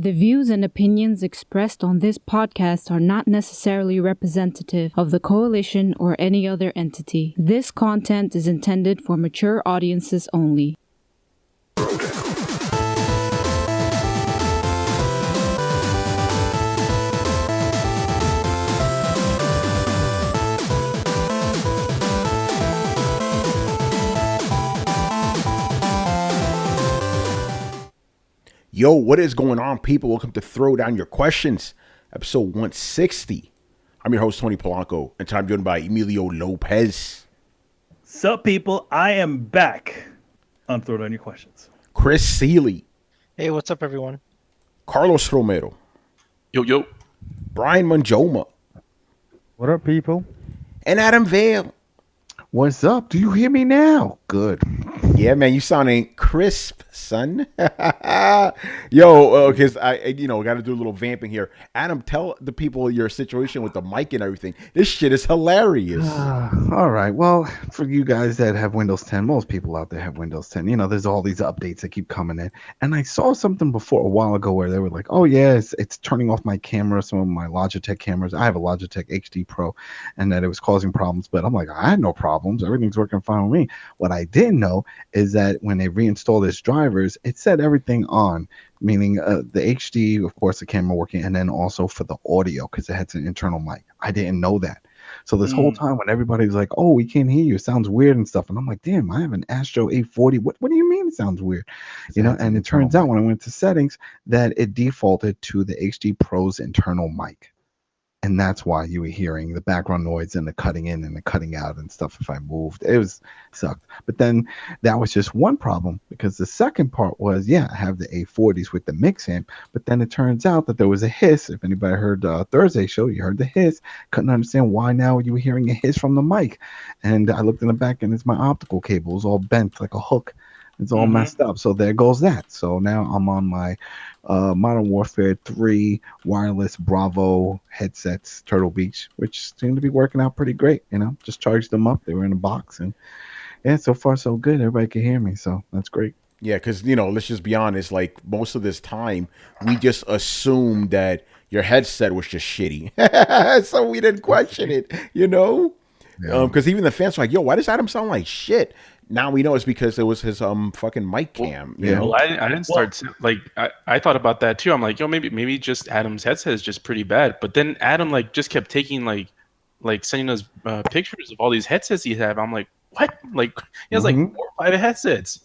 The views and opinions expressed on this podcast are not necessarily representative of the Coalition or any other entity. This content is intended for mature audiences only. Yo, what is going on, people? Welcome to Throwdown Your Questions, episode 160. I'm your host, Tony Polanco, and I'm joined by Emilio Lopez. Sup, people? I am back on Throwdown Your Questions. Chris Seeley. Hey, what's up, everyone? Carlos Romero. Yo. Brian Manjoma. What up, people? And Adam Vale. What's up? Do you hear me now? Good. Yeah, man, you sounding crisp, son. Yo, because I got to do a little vamping here. Adam, tell the people your situation with the mic and everything. This shit is hilarious. All right. Well, for you guys that have Windows 10, most people out there have Windows 10. You know, there's all these updates that keep coming in. And I saw something before a while ago where they were like, oh, yeah, it's turning off my camera, some of my Logitech cameras. I have a Logitech HD Pro, and that it was causing problems. But I'm like, I had no problems. Everything's working fine with me. What I didn't know is that when they reinstalled its drivers, it set everything on, meaning the HD, of course, the camera working, and then also for the audio because it had an internal mic. I didn't know that. So this whole time when everybody was like, oh, we can't hear you, it sounds weird and stuff. And I'm like, damn, I have an Astro 840. What do you mean it sounds weird? You know, and it turns out when I went to settings that it defaulted to the HD Pro's internal mic. And that's why you were hearing the background noise and the cutting in and the cutting out and stuff if I moved. It sucked. But then that was just one problem, because the second part was, I have the A40s with the mix amp, but then it turns out that there was a hiss. If anybody heard Thursday show, you heard the hiss. Couldn't understand why now you were hearing a hiss from the mic. And I looked in the back and it's my optical cable. It's all bent like a hook. It's all messed up. So there goes that. So now I'm on my Modern Warfare 3 wireless Bravo headsets, Turtle Beach, which seem to be working out pretty great. You know, just charged them up. They were in a box. And so far so good. Everybody can hear me. So that's great. Yeah, because, let's just be honest. Like, most of this time, we just assumed that your headset was just shitty. So we didn't question it, Because even the fans were like, yo, why does Adam sound like shit? Now we know it's because it was his fucking mic cam. Well, I didn't start I thought about that too. I'm like, yo, maybe just Adam's headset is just pretty bad. But then Adam just kept taking like sending us pictures of all these headsets he had. I'm like, what? Like he has like 4 or 5 headsets.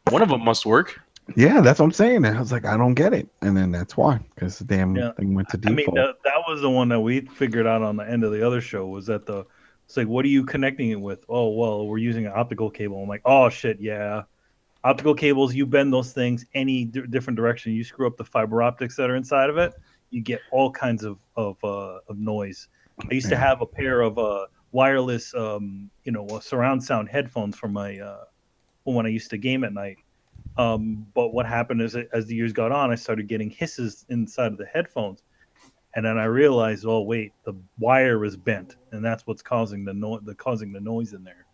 One of them must work. Yeah, that's what I'm saying. I was like, I don't get it, and then that's why, because the damn thing went to default. I mean, that was the one that we figured out on the end of the other show. Was that it's like, what are you connecting it with? Oh, well, we're using an optical cable. I'm like, oh shit, yeah. Optical cables, you bend those things any different direction. You screw up the fiber optics that are inside of it, you get all kinds of noise. I used to have a pair of wireless, surround sound headphones for my when I used to game at night. But what happened is, as the years got on, I started getting hisses inside of the headphones. And then I realized, oh wait, the wire is bent, and that's what's causing the noise in there.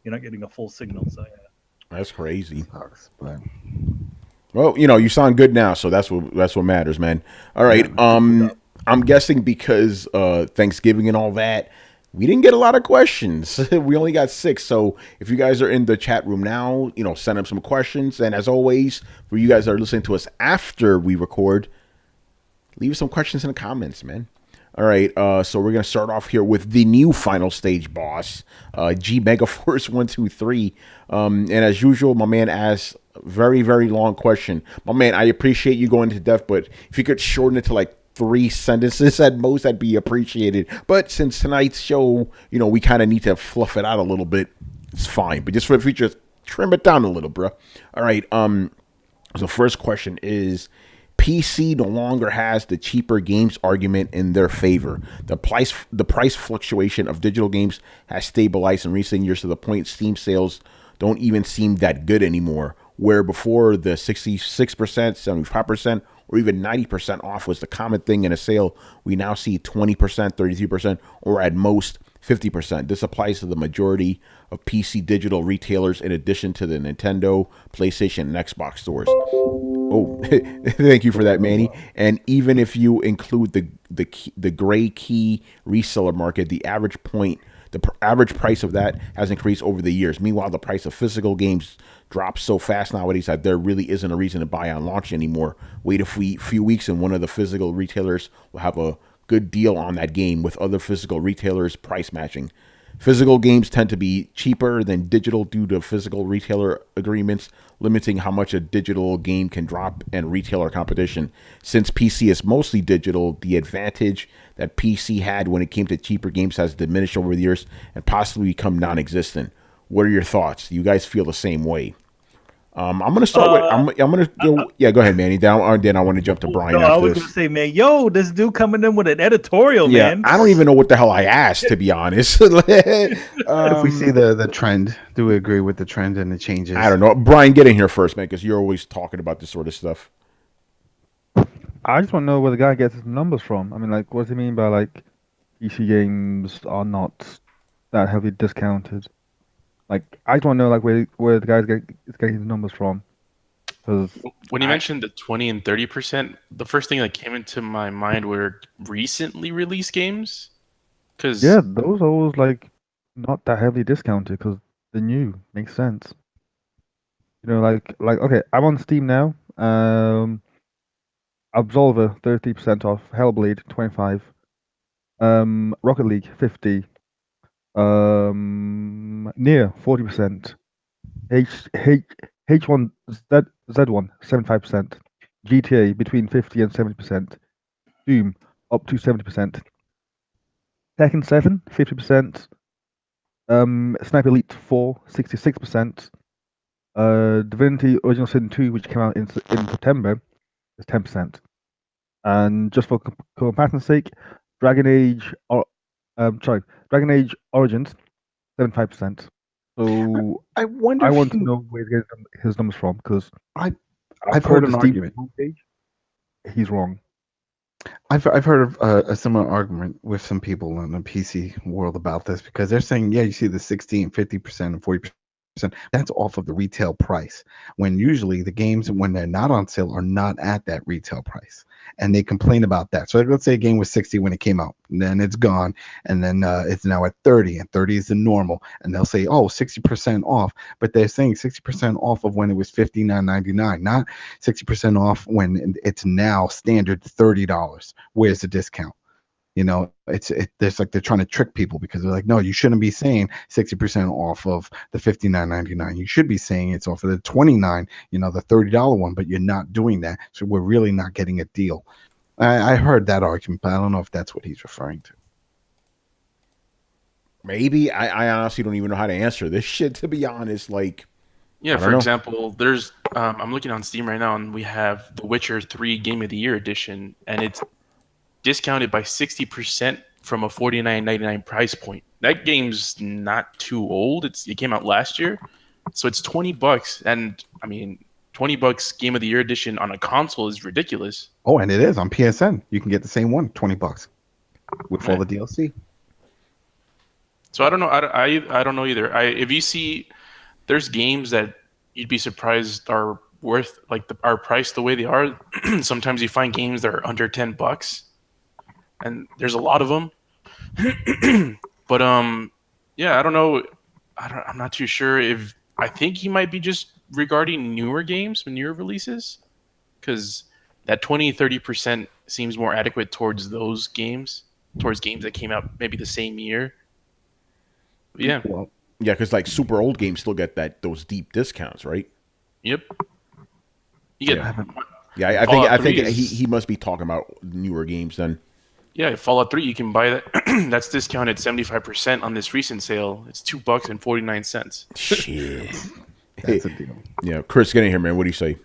You're not getting a full signal, so yeah. That's crazy. Well, you sound good now, so that's what matters, man. All right, I'm guessing because Thanksgiving and all that, we didn't get a lot of questions. We only got 6. So if you guys are in the chat room now, send them some questions. And as always, for you guys that are listening to us after we record, leave some questions in the comments, man. All right, so we're going to start off here with the new final stage boss, G Megaforce 123. And as usual, my man asks a very, very long question. My man, I appreciate you going into depth, but if you could shorten it to like 3 sentences at most, that'd be appreciated. But since tonight's show, we kind of need to fluff it out a little bit, it's fine. But just for the future, trim it down a little, bro. All right, so first question is, PC no longer has the cheaper games argument in their favor. The price fluctuation of digital games has stabilized in recent years to the point Steam sales don't even seem that good anymore. Where before the 66%, 75%, or even 90% off was the common thing in a sale, we now see 20%, 33%, or at most 50%. This applies to the majority of PC digital retailers in addition to the Nintendo, PlayStation, and Xbox stores. Oh, thank you for that, Manny. And even if you include the gray key reseller market, average price of that has increased over the years. Meanwhile, the price of physical games drops so fast nowadays that there really isn't a reason to buy on launch anymore. Wait a few weeks, and one of the physical retailers will have a good deal on that game with other physical retailers price matching. Physical games tend to be cheaper than digital due to physical retailer agreements limiting how much a digital game can drop and retailer competition. Since PC is mostly digital, the advantage that PC had when it came to cheaper games has diminished over the years and possibly become non existent. What are your thoughts? Do you guys feel the same way? I'm gonna start with I'm gonna go. Yeah, go ahead, Manny. Then I want to jump to Brian No, I after was gonna this. say, man, yo, this dude coming in with an editorial, Yeah, man. I don't even know what the hell I asked, to be honest. If we see the trend, do we agree with the trend and the changes? I don't know. Brian, get in here first, man, because you're always talking about this sort of stuff. I just want to know where the guy gets his numbers from. I mean, like, what does he mean by like PC games are not that heavily discounted? Like, I just want to know like where the guys is getting his numbers from. Because When you mentioned the 20 and 30%, the first thing that came into my mind were recently released games. Because yeah, those are always like not that heavily discounted because they're new. Makes sense. You know, like okay, I'm on Steam now. Absolver 30% off. Hellblade 25. Rocket League 50. Near 40%. H1 Z1 75%. GTA between 50 and 70%. Doom up to 70%. Tekken 7 50%. Sniper Elite 4 66%. Divinity Original Sin 2, which came out in September, is 10%. And just for comparison's sake, Dragon Age, Dragon Age Origins 75%. So I wonder I if want to know where he gets his numbers from because I've I've heard heard an the Steam argument. homepage. He's wrong. I've heard of a similar argument with some people in the PC world about this because they're saying, yeah, you see the 60 and 50% and 40%. That's off of the retail price. When usually the games, when they're not on sale, are not at that retail price, and they complain about that. So let's say a game was 60 when it came out, and then it's gone, and then it's now at 30, and 30 is the normal, and they'll say, oh, 60% off, but they're saying 60% off of when it was $59.99, not 60% off when it's now standard $30. Where's the discount? You know, there's like they're trying to trick people because they're like, no, you shouldn't be saying 60% off of the $59.99. You should be saying it's off of the 29, the $30 one, but you're not doing that. So we're really not getting a deal. I heard that argument, but I don't know if that's what he's referring to. Maybe I honestly don't even know how to answer this shit. To be honest, like yeah, I don't for know. example, there's I'm looking on Steam right now, and we have The Witcher 3 Game of the Year edition, and it's discounted by 60% from a $49.99 price point. That game's not too old. It came out last year, so it's $20. And I mean, $20 Game of the Year edition on a console is ridiculous. Oh, and it is on PSN. You can get the same one, $20 with all the DLC. So I don't know. I don't know either. If you see, there's games that you'd be surprised are worth like our price the way they are. Sometimes you find games that are under $10, and there's a lot of them. But yeah, I don't know. I'm not too sure if I think he might be just regarding newer games and newer releases, because that 20-30% seems more adequate towards those games, towards games that came out maybe the same year. But yeah. Well, Yeah, because like super old games still get those deep discounts, right? Yep. You get Yeah, I Fallout think 3 is- he must be talking about newer games then. Yeah, Fallout 3, you can buy that. That's discounted 75% on this recent sale. It's $2.49. Shit. that's a deal. Yeah, Chris, get in here, man. What do you say?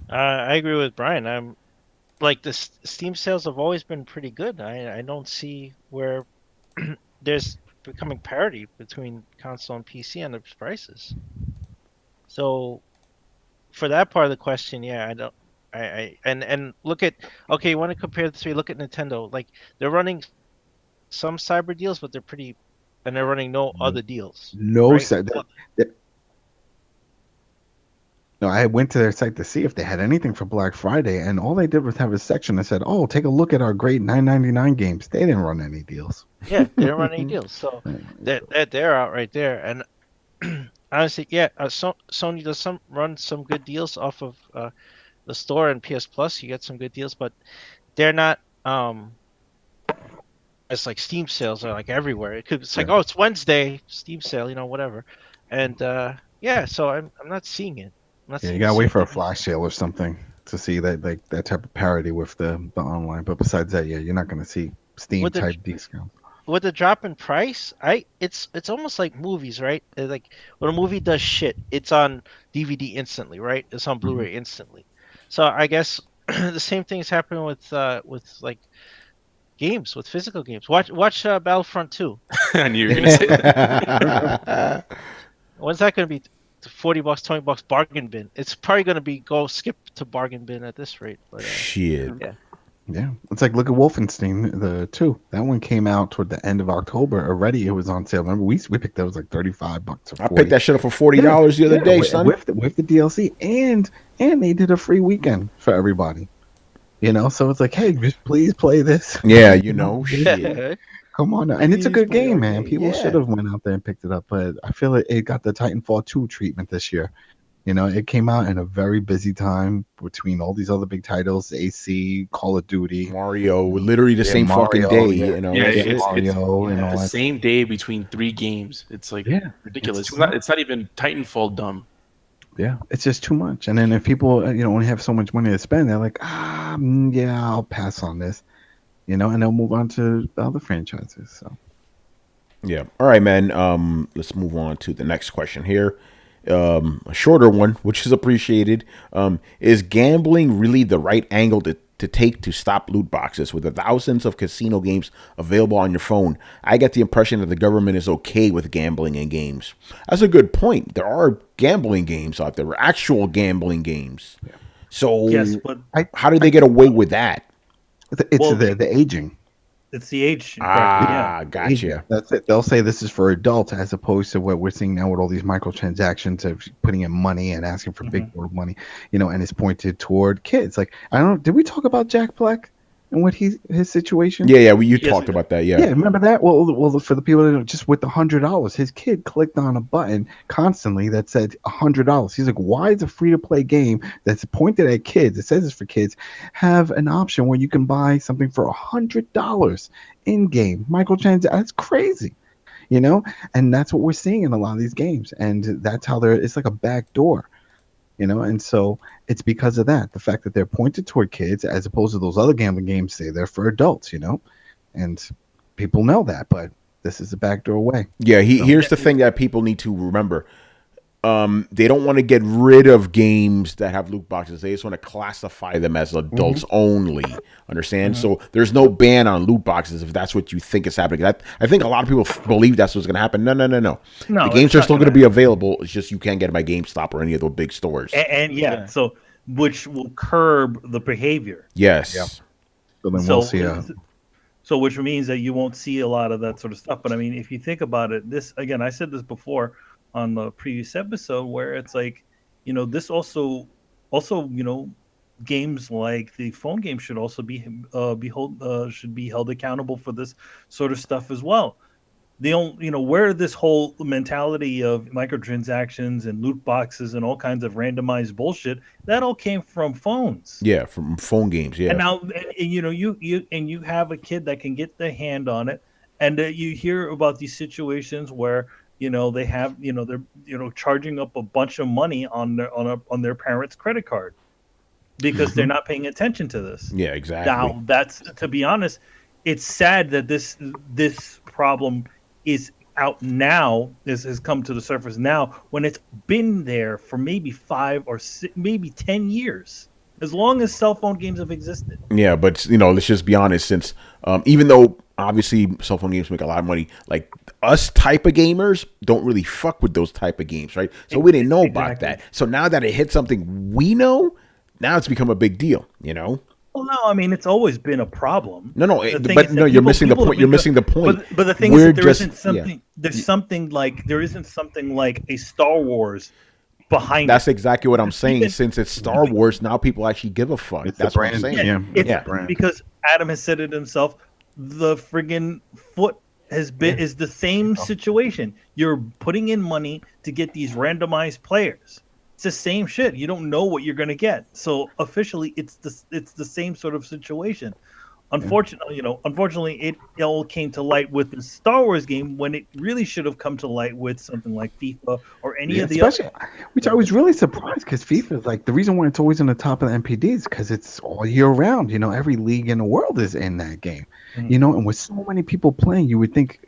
I agree with Brian. I'm like the Steam sales have always been pretty good. I don't see where there's becoming parity between console and PC on the prices. So for that part of the question, yeah, I don't. And look at okay, you want to compare the three? Look at Nintendo. Like they're running some cyber deals, but they're pretty, and they're running no other deals. No, right? sir. No, I went to their site to see if they had anything for Black Friday, and all they did was have a section that said, "Oh, take a look at our great $9.99 games." They didn't run any deals. Yeah, they don't run any deals. So they're out right there. And honestly, yeah, Sony does run some good deals off of the store and PS Plus. You get some good deals, but they're not it's like Steam sales are like everywhere. It's like, oh, it's Wednesday, Steam sale, whatever. And yeah, so I'm not seeing it. I'm not Yeah, you seeing gotta wait for a things. flash sale or something to see that that type of parity with the online. But besides that, yeah, you're not gonna see Steam With the type discounts. with the drop in price, it's almost like movies, right? Like when a movie does shit, it's on DVD instantly, right? It's on Blu-ray instantly. So I guess the same thing is happening with like games, with physical games. Watch Battlefront 2. I knew you were gonna say that. When's that going to be? $40, $20 bargain bin. It's probably going to be go skip to bargain bin at this rate. But Shit. yeah. Yeah, it's like look at Wolfenstein the 2. That one came out toward the end of October. Already, it was on sale. Remember, we picked that, it was like $35 or $40. I picked that shit up for $40 the other day, son. with the DLC, and they did a free weekend for everybody. So it's like, hey, just please play this. Yeah, shit. Come on now. And it's a good Please play game, our man. game, People yeah. should have went out there and picked it up, but I feel like it got the Titanfall 2 treatment this year. It came out in a very busy time between all these other big titles, AC, Call of Duty, Mario, literally the same Mario, fucking day, yeah. Yeah, it's Mario and all the that. same day between 3 games. It's like ridiculous. It's not even Titanfall dumb. Yeah, it's just too much. And then if people, only have so much money to spend, they're like, yeah, I'll pass on this, and they'll move on to the other franchises. So, yeah. All right, man. Let's move on to the next question here. A shorter one, which is appreciated. Is gambling really the right angle to take to stop loot boxes? With the thousands of casino games available on your phone, I get the impression that the government is okay with gambling in games. That's a good point. There are gambling games out there, actual gambling games. Yeah. So Yes, but how did they get away with that? It's the aging. it's the age. Yeah. Gotcha. That's it. They'll say this is for adults, as opposed to what we're seeing now with all these microtransactions of putting in money and asking for big board money, and it's pointed toward kids. Like, I don't know, did we talk about Jack Black and what his situation? Yeah. You talked about that. Yeah. Yeah, remember that? Well, for the people that just with the $100, his kid clicked on a button constantly that said $100. He's like, why is a free-to-play game that's pointed at kids, it says it's for kids, have an option where you can buy something for $100 in-game? Microtransaction, that's crazy, And that's what we're seeing in a lot of these games, and that's how it's like a back door. And so it's because of that, the fact that they're pointed toward kids as opposed to those other gambling games say they're for adults, and people know that, but this is a backdoor way. Yeah, here's the thing that people need to remember. They don't want to get rid of games that have loot boxes. They just want to classify them as adults only. Understand? So there's no ban on loot boxes if that's what you think is happening. I think a lot of people believe that's what's going to happen. No. The games are still going to be available. It's just you can't get them at GameStop or any of those big stores. And so which will curb the behavior. Yes. Yeah. So then we'll see. So which means that you won't see a lot of that sort of stuff. But I mean, if you think about it, this again, I said this before on the previous episode, where it's like, this also, games like the phone game should also be held accountable for this sort of stuff as well. Where this whole mentality of microtransactions and loot boxes and all kinds of randomized bullshit, that all came from phones. Yeah, from phone games. Yeah. And now, you have a kid that can get their hand on it, and you hear about these situations where they have they're charging up a bunch of money on their parents' credit card because they're not paying attention to this. Yeah, exactly. Now, that's, to be honest, it's sad that this problem is out now. This has come to the surface now when it's been there for maybe 5 or 6, maybe 10 years, as long as cell phone games have existed. Yeah, but let's just be honest. Since even though obviously cell phone games make a lot of money, like us type of gamers don't really fuck with those type of games, right? So we didn't know about that. So now that it hit something we know, now it's become a big deal. Well, no, I mean, it's always been a problem. No, you're missing the point. You're missing the point. But the thing is that there isn't something like a Star Wars behind That's it. exactly what I'm saying. Even- Since it's Star Wars, now people actually give a fuck. It's That's the what I'm brand. saying. Yeah, it's Yeah. the brand. Because Adam has said it himself. The friggin' foot has been is the same situation. You're putting in money to get these randomized players. It's the same shit. You don't know what you're gonna get. So officially, it's the same sort of situation. Unfortunately, it all came to light with the Star Wars game when it really should have come to light with something like FIFA or any of the other. Especially, which I was really surprised because FIFA is like the reason why it's always on the top of the MPDs because it's all year round. Every league in the world is in that game. And with so many people playing, you would think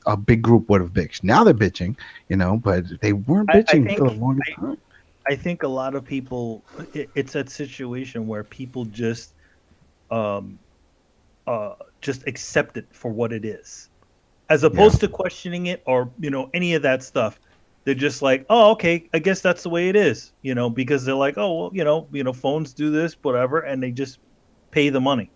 a big group would have bitched. Now they're bitching, but they weren't bitching for the longest time. I think a lot of people, it's that situation where people just accept it for what it is, as opposed to questioning it or any of that stuff. They're just like, oh, okay, I guess that's the way it is, because they're like, oh, well, phones do this, whatever, and they just pay the money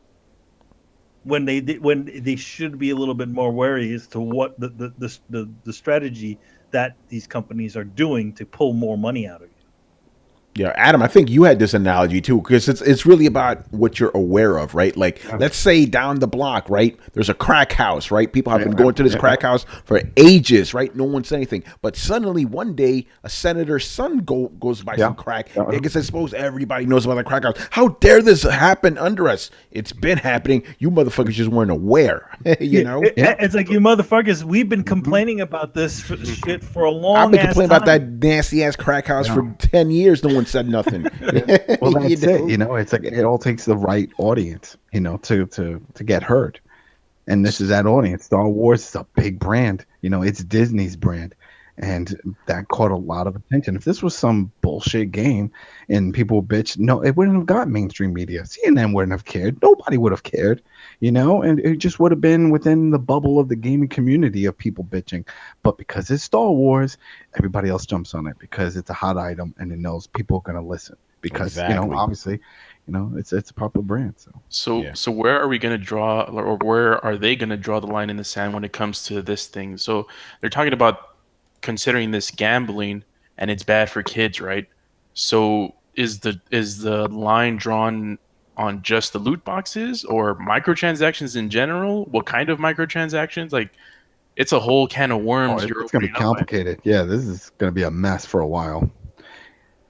when they should be a little bit more wary as to what the strategy that these companies are doing to pull more money out of you. Yeah, Adam, I think you had this analogy too, because it's really about what you're aware of, right? Like, let's say down the block, right? There's a crack house, right? People have been going to this crack house for ages, right? No one said anything, but suddenly one day a senator's son goes by some crack. I guess I suppose everybody knows about the crack house. How dare this happen under us? It's been happening. You motherfuckers just weren't aware, It's like, you motherfuckers, we've been complaining about this shit for a long. I've been complaining about that nasty ass crack house for 10 years. No one said nothing. Well, that's it. It's like it all takes the right audience, to get heard. And this is that audience. Star Wars is a big brand. It's Disney's brand. And that caught a lot of attention. If this was some bullshit game and people bitch, no, it wouldn't have got mainstream media. CNN wouldn't have cared. Nobody would have cared, and it just would have been within the bubble of the gaming community of people bitching. But because it's Star Wars, everybody else jumps on it because it's a hot item and it knows people are going to listen because, obviously, it's a popular brand. So where are we going to draw, or where are they going to draw the line in the sand when it comes to this thing? So they're talking about considering this gambling and it's bad for kids, right? So is the line drawn on just the loot boxes or microtransactions in general? What kind of microtransactions? Like, it's a whole can of worms. It's going to be complicated. Yeah, this is going to be a mess for a while.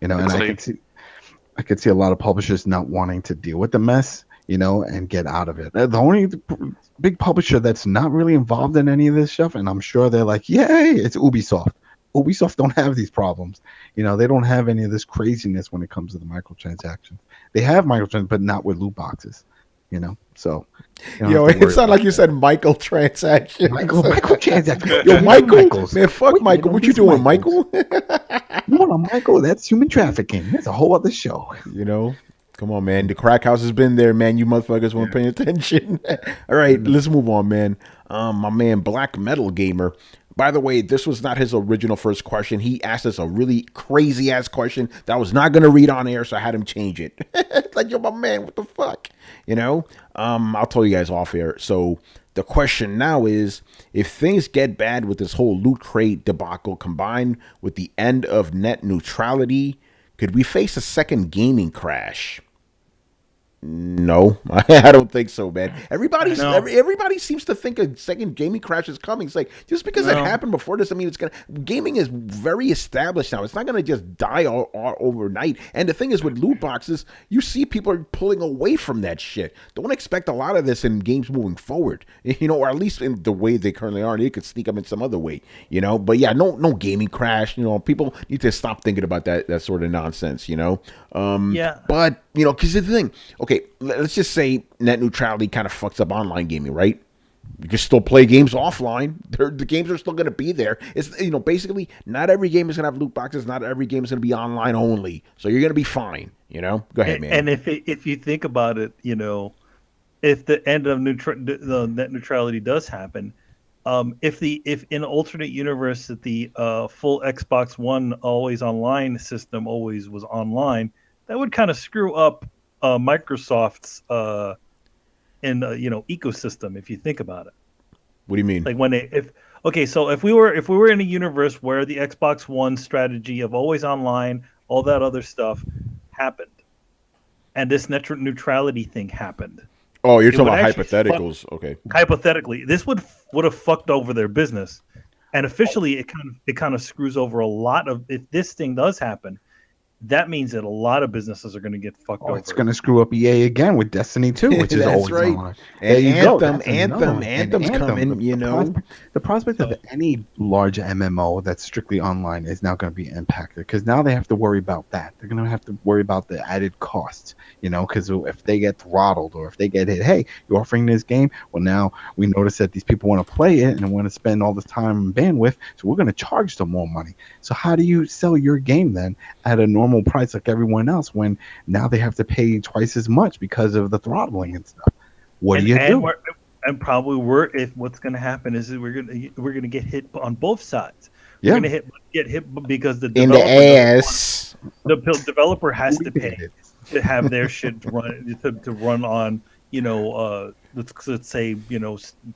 And I could see a lot of publishers not wanting to deal with the mess, and get out of it. The only big publisher that's not really involved in any of this stuff, and I'm sure they're like, yay, it's Ubisoft. Ubisoft don't have these problems. They don't have any of this craziness when it comes to the microtransactions. They have microtransactions, but not with loot boxes, So, it sounded like you said Michael transaction. Michael transaction. Yo, Michael, man, fuck Michael. What you doing, Michael? No, Michael, that's human trafficking. That's a whole other show. Come on, man. The crack house has been there, man. You motherfuckers weren't paying attention. All right, let's move on, man. My man, Black Metal Gamer. By the way, this was not his original first question. He asked us a really crazy ass question that I was not going to read on air, so I had him change it. It's like, yo, my man, what the fuck? I'll tell you guys off air. So the question now is, if things get bad with this whole loot crate debacle combined with the end of net neutrality, could we face a second gaming crash? No, I don't think so, man. Everybody seems to think a second gaming crash is coming. It's like, just because it happened before this, I mean, gaming is very established now. It's not gonna just die all overnight. And the thing is, with loot boxes, you see people are pulling away from that shit. Don't expect a lot of this in games moving forward, or at least in the way they currently are. They could sneak them in some other way, But yeah, no gaming crash. People need to stop thinking about that sort of nonsense, Yeah. But because the thing. Okay, let's just say net neutrality kind of fucks up online gaming, right? You can still play games offline. The games are still going to be there. It's basically not every game is going to have loot boxes. Not every game is going to be online only. So you're going to be fine. Go ahead, man. And if you think about it, if the end of the net neutrality does happen, if in an alternate universe that the full Xbox One always online system always was online, that would kind of screw up Microsoft's ecosystem, if you think about it. What do you mean? Like okay, so if we were in a universe where the Xbox One strategy of always online, all that other stuff happened, and this net neutrality thing happened, Oh, you're it talking would about actually fuck, hypotheticals. Okay. hypothetically, this would have fucked over their business, and officially, it kind of screws over a lot of. If this thing does happen, that means that a lot of businesses are going to get fucked Oh, it's over. going to screw up EA again with Destiny 2, which is That's always right. online. And There you go. Anthem, That's another one. And Anthem's Anthem, coming. You know. the prospect of So- any large MMO that's strictly online is now going to be impacted because now they have to worry about that. They're going to have to worry about the added costs, because if they get throttled or if they get hit, hey, you're offering this game. Well, now we notice that these people want to play it and want to spend all this time and bandwidth, so we're going to charge them more money. So how do you sell your game then at a normal price like everyone else when now they have to pay twice as much because of the throttling and stuff? What do you do? And probably if what's going to happen is we're going to get hit on both sides. Yeah. We're going to get hit because the In the developer ass. the developer has We to did pay it. to have their shit to run on let's say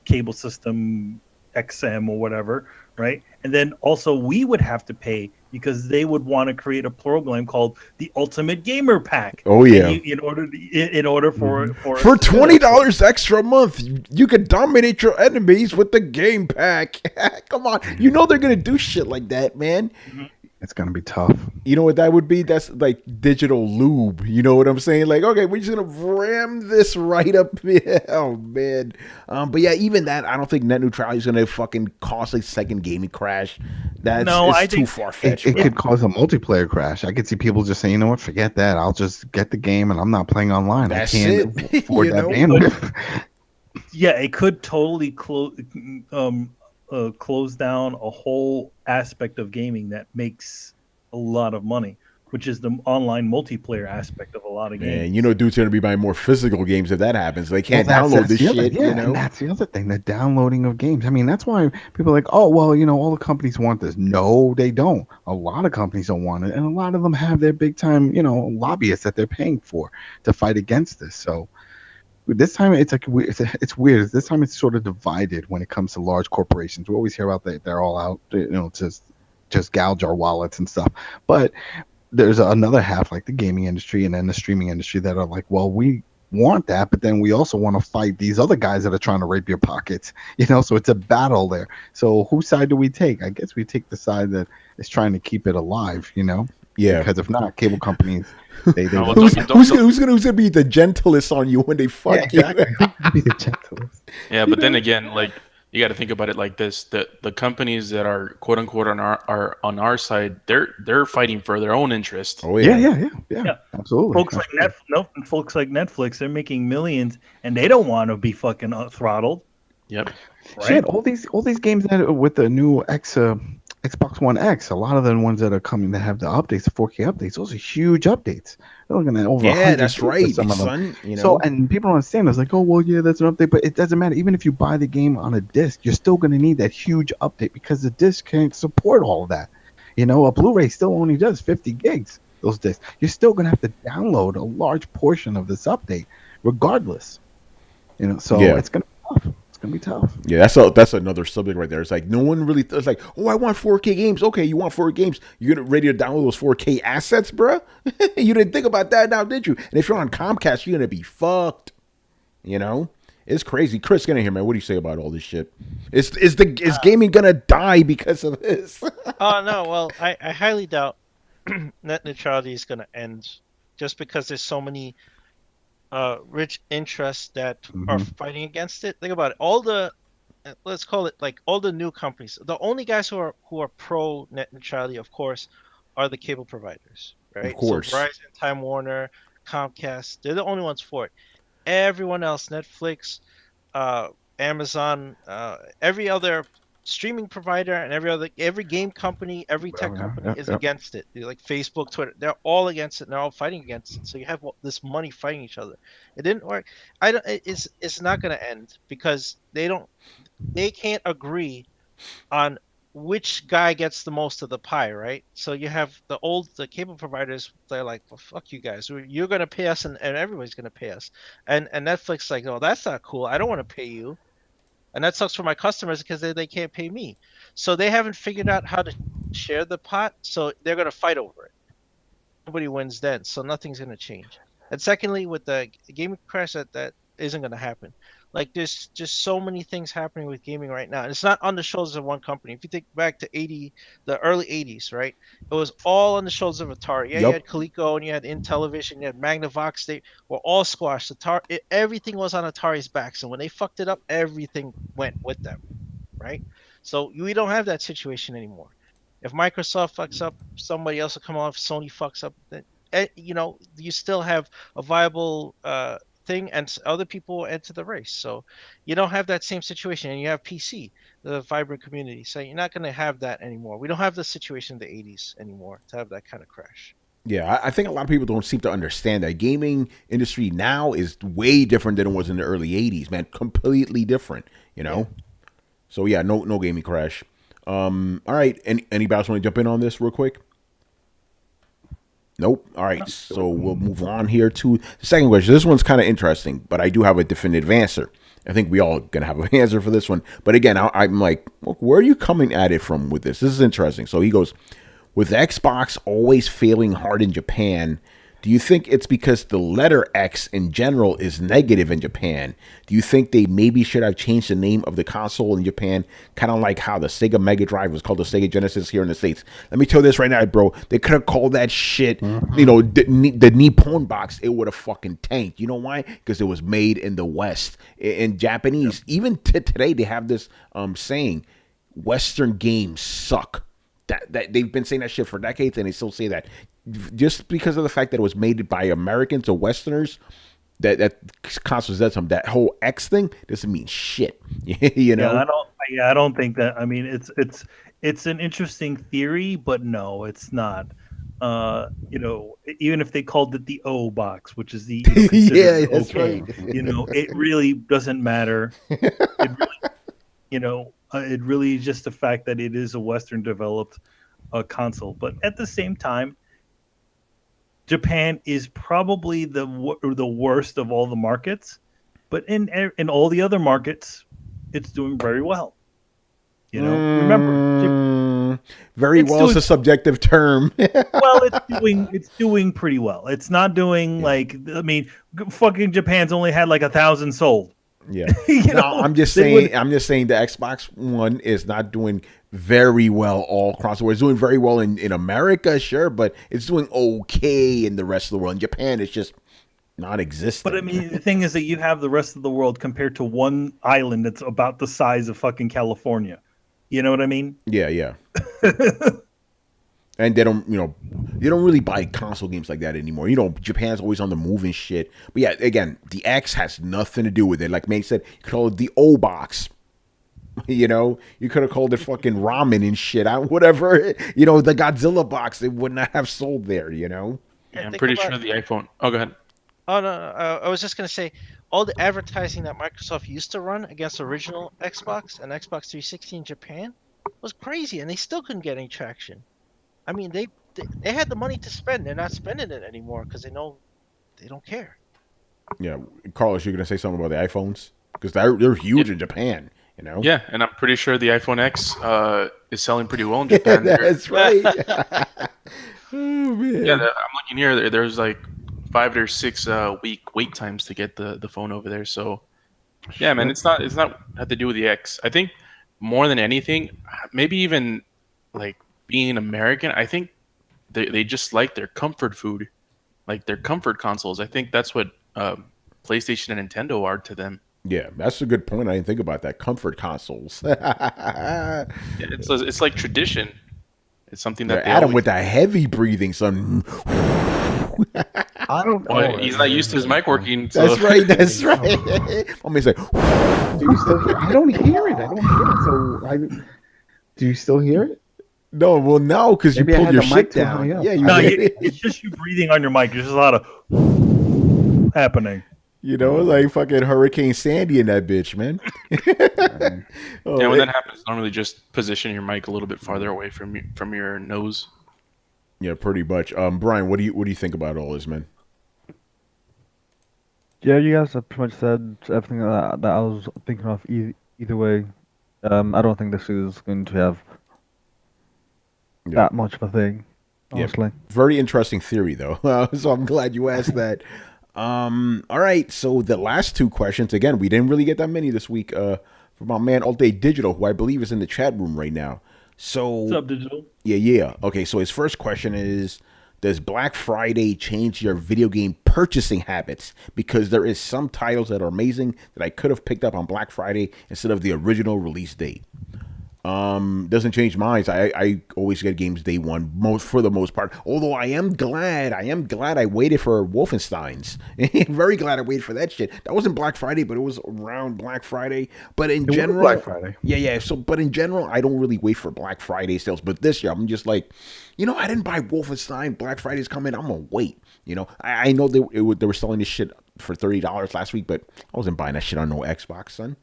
cable system XM or whatever, right? And then also we would have to pay because they would want to create a program called the Ultimate Gamer Pack. Oh, yeah. And in order for For $20 extra a month, you can dominate your enemies with the game pack. Come on, you know they're gonna do shit like that, man. It's going to be tough. You know what that would be? That's like digital lube. You know what I'm saying? Like, okay, we're just gonna ram this right up. Oh man. But yeah, even that, I don't think net neutrality is gonna fucking cause a second gaming crash. I think too far fetched. It could cause a multiplayer crash. I could see people just saying, you know what, forget that. I'll just get the game and I'm not playing online. That's I can't it. afford You that know? bandwidth. Yeah, it could totally close down a whole aspect of gaming that makes a lot of money, which is the online multiplayer aspect of a lot of games. And you know, dude's gonna be buying more physical games if that happens. They can't Well, download this the other- shit. Yeah, You know. and that's the other thing, the downloading of games. I mean, that's why people are like, oh, well, all the companies want this. No, they don't. A lot of companies don't want it, and a lot of them have their big time, lobbyists that they're paying for to fight against this. So this time it's like it's weird. This time it's sort of divided when it comes to large corporations. We always hear about they're all out, just gouge our wallets and stuff. But there's another half, like the gaming industry and then the streaming industry, that are like, well, we want that, but then we also want to fight these other guys that are trying to rape your pockets. So it's a battle there. So whose side do we take? I guess we take the side that is trying to keep it alive. Yeah. Because if not, cable companies, they No, well, Who's, don't- who's gonna be the gentlest on you when they fuck you? Be the gentlest. Yeah, but then again, like you got to think about it like this: the companies that are quote unquote on our side, they're fighting for their own interest. Oh Yeah, Yeah. absolutely. Folks like Netflix, they're making millions, and they don't want to be fucking throttled. Yep. Right? Shit, all these games that with the new Xbox One X, a lot of the ones that are coming that have the updates, the 4K updates, those are huge updates. They're looking at over 100 that's gigs for right, some of them. son. You know. So, and people don't understand. It's like, oh, well, yeah, that's an update, but it doesn't matter. Even if you buy the game on a disc, you're still going to need that huge update because the disc can't support all of that. A Blu-ray still only does 50 gigs. Those discs, you're still going to have to download a large portion of this update, regardless. So Yeah. it's going to be tough. It's going to be tough. Yeah, that's another subject right there. It's like no one really. It's like, oh, I want 4K games. Okay, you want 4K games? You're ready to download those 4K assets, bruh? You didn't think about that now, did you? And if you're on Comcast, you're gonna be fucked. It's crazy. Chris, get in here, man. What do you say about all this shit? Is gaming gonna die because of this? Oh no, well, I highly doubt net neutrality is going to end, just because there's so many rich interests that are fighting against it. Think about it. All the let's call it like all the new companies. The only guys who are pro net neutrality, of course, are the cable providers, right? Of course. So Verizon, Time Warner, Comcast, they're the only ones for it. Everyone else, Netflix, Amazon, every other streaming provider, and every game company, every tech company is against it. Like Facebook, Twitter, they're all against it. And they're all fighting against it. So you have this money fighting each other. It didn't work. It's not going to end because they can't agree on which guy gets the most of the pie, right? So you have the cable providers, they're like, well, fuck you guys. You're going to pay us and everybody's going to pay us. And Netflix like, no, that's not cool. I don't want to pay you. and that sucks for my customers because they can't pay me. So they haven't figured out how to share the pot, so they're gonna fight over it. Nobody wins then, so nothing's gonna change. And secondly, with the gaming crash, that isn't gonna happen. Like there's just so many things happening with gaming right now, and it's not on the shoulders of one company. If you think back to the early '80s, right? It was all on the shoulders of Atari. Yeah, you Yep. had Coleco and you had Intellivision, you had Magnavox. They were all squashed. Everything was on Atari's backs, and when they fucked it up, everything went with them, right? So we don't have that situation anymore. If Microsoft fucks up, somebody else will come along. If Sony fucks up, then you still have a viable thing, and other people will enter the race. So you don't have that same situation, and you have PC, the vibrant community. So you're not going to have that anymore. We don't have the situation in the '80s anymore to have that kind of crash. Yeah, I think a lot of people don't seem to understand that gaming industry now is way different than it was in the early '80s, man. Completely different, you know. Yeah. So yeah, no gaming crash. All right, anybody else want to jump in on this real quick? Nope. All right, so we'll move on here to the second question. This one's kind of interesting, but I do have a definitive answer. I think we all gonna have an answer for this one. But again, I'm like, look, where are you coming at it from with this? This is interesting. So he goes, with Xbox always failing hard in Japan, do you think it's because the letter X in general is negative in Japan? Do you think they maybe should have changed the name of the console in Japan, kind of like how the Sega Mega Drive was called the Sega Genesis here in the States? Let me tell you this right now, bro. They could have called that shit, the Nippon box. It would have fucking tanked. You know why? Because it was made in the West. In Japanese, even today, they have this saying, Western games suck. That they've been saying that shit for decades, and they still say that. Just because of the fact that it was made by Americans or Westerners, that constitutes that something. That whole X thing doesn't mean shit. You know? I don't think that. I mean, it's an interesting theory, but no, it's not. Even if they called it the O box, which is the yeah, that's okay, right. It really doesn't matter. It really is just the fact that it is a Western developed console. But at the same time, Japan is probably the worst of all the markets, but in all the other markets, it's doing very well. Remember, very well is a subjective term. Well, it's doing pretty well. It's not doing fucking Japan's only had like 1,000 sold. Yeah. I'm just saying the Xbox One is not doing very well all across the world. It's doing very well in America, sure, but it's doing okay in the rest of the world. In Japan, it's just non-existent. But I mean, the thing is that you have the rest of the world compared to one island that's about the size of fucking California. You know what I mean? Yeah. And they don't really buy console games like that anymore. Japan's always on the move and shit. But yeah, again, the X has nothing to do with it. Like May said, you could call it the O box. You could have called it fucking ramen and shit. Whatever. The Godzilla box, it would not have sold there. Yeah, I'm pretty sure the iPhone. Oh, go ahead. Oh no, I was just gonna say, all the advertising that Microsoft used to run against original Xbox and Xbox 360 in Japan was crazy, and they still couldn't get any traction. I mean, they had the money to spend. They're not spending it anymore because they know they don't care. Yeah, Carlos, you're gonna say something about the iPhones because they're huge in Japan. Yeah, and I'm pretty sure the iPhone X is selling pretty well in Japan. That's right. Oh man. Yeah, I'm looking here. There's like 5 or 6 week wait times to get the phone over there. So yeah, man, it's not have to do with the X. I think more than anything, maybe even like being American, I think they just like their comfort food, like their comfort consoles. I think that's what PlayStation and Nintendo are to them. Yeah, that's a good point. I didn't think about that. Comfort consoles. Yeah, it's like tradition. It's something that Adam with that heavy breathing, son. I don't know. Well, he's not used to his mic working. So. That's right. Let me say. Do you still hear? I don't hear it. So do you still hear it? No, well, no, because you pulled your shit down. Yeah, it's just you breathing on your mic. There's just a lot of happening. Like fucking Hurricane Sandy in that bitch, man. When that happens, normally just position your mic a little bit farther away from your nose. Yeah, pretty much. Brian, what do you think about all this, man? Yeah, you guys have pretty much said everything that I was thinking of Either way, I don't think this is going to have Yeah. that much of a thing. Yeah. Honestly, Very interesting theory, though. So I'm glad you asked that. All right. So the last two questions, again, we didn't really get that many this week. From my man All Day Digital, who I believe is in the chat room right now. So What's up, Digital? yeah. Okay. So his first question is: does Black Friday change your video game purchasing habits? Because there is some titles that are amazing that I could have picked up on Black Friday instead of the original release date. Doesn't change mine. I always get games day one, for the most part. Although I am glad I waited for Wolfenstein's. Very glad I waited for that shit. That wasn't Black Friday, but it was around Black Friday. But in was general, Black Friday. yeah. So, but in general, I don't really wait for Black Friday sales. But this year, I'm just like, I didn't buy Wolfenstein. Black Friday's coming. I'm gonna wait. I know they were selling this shit for $30 last week, but I wasn't buying that shit on no Xbox, son.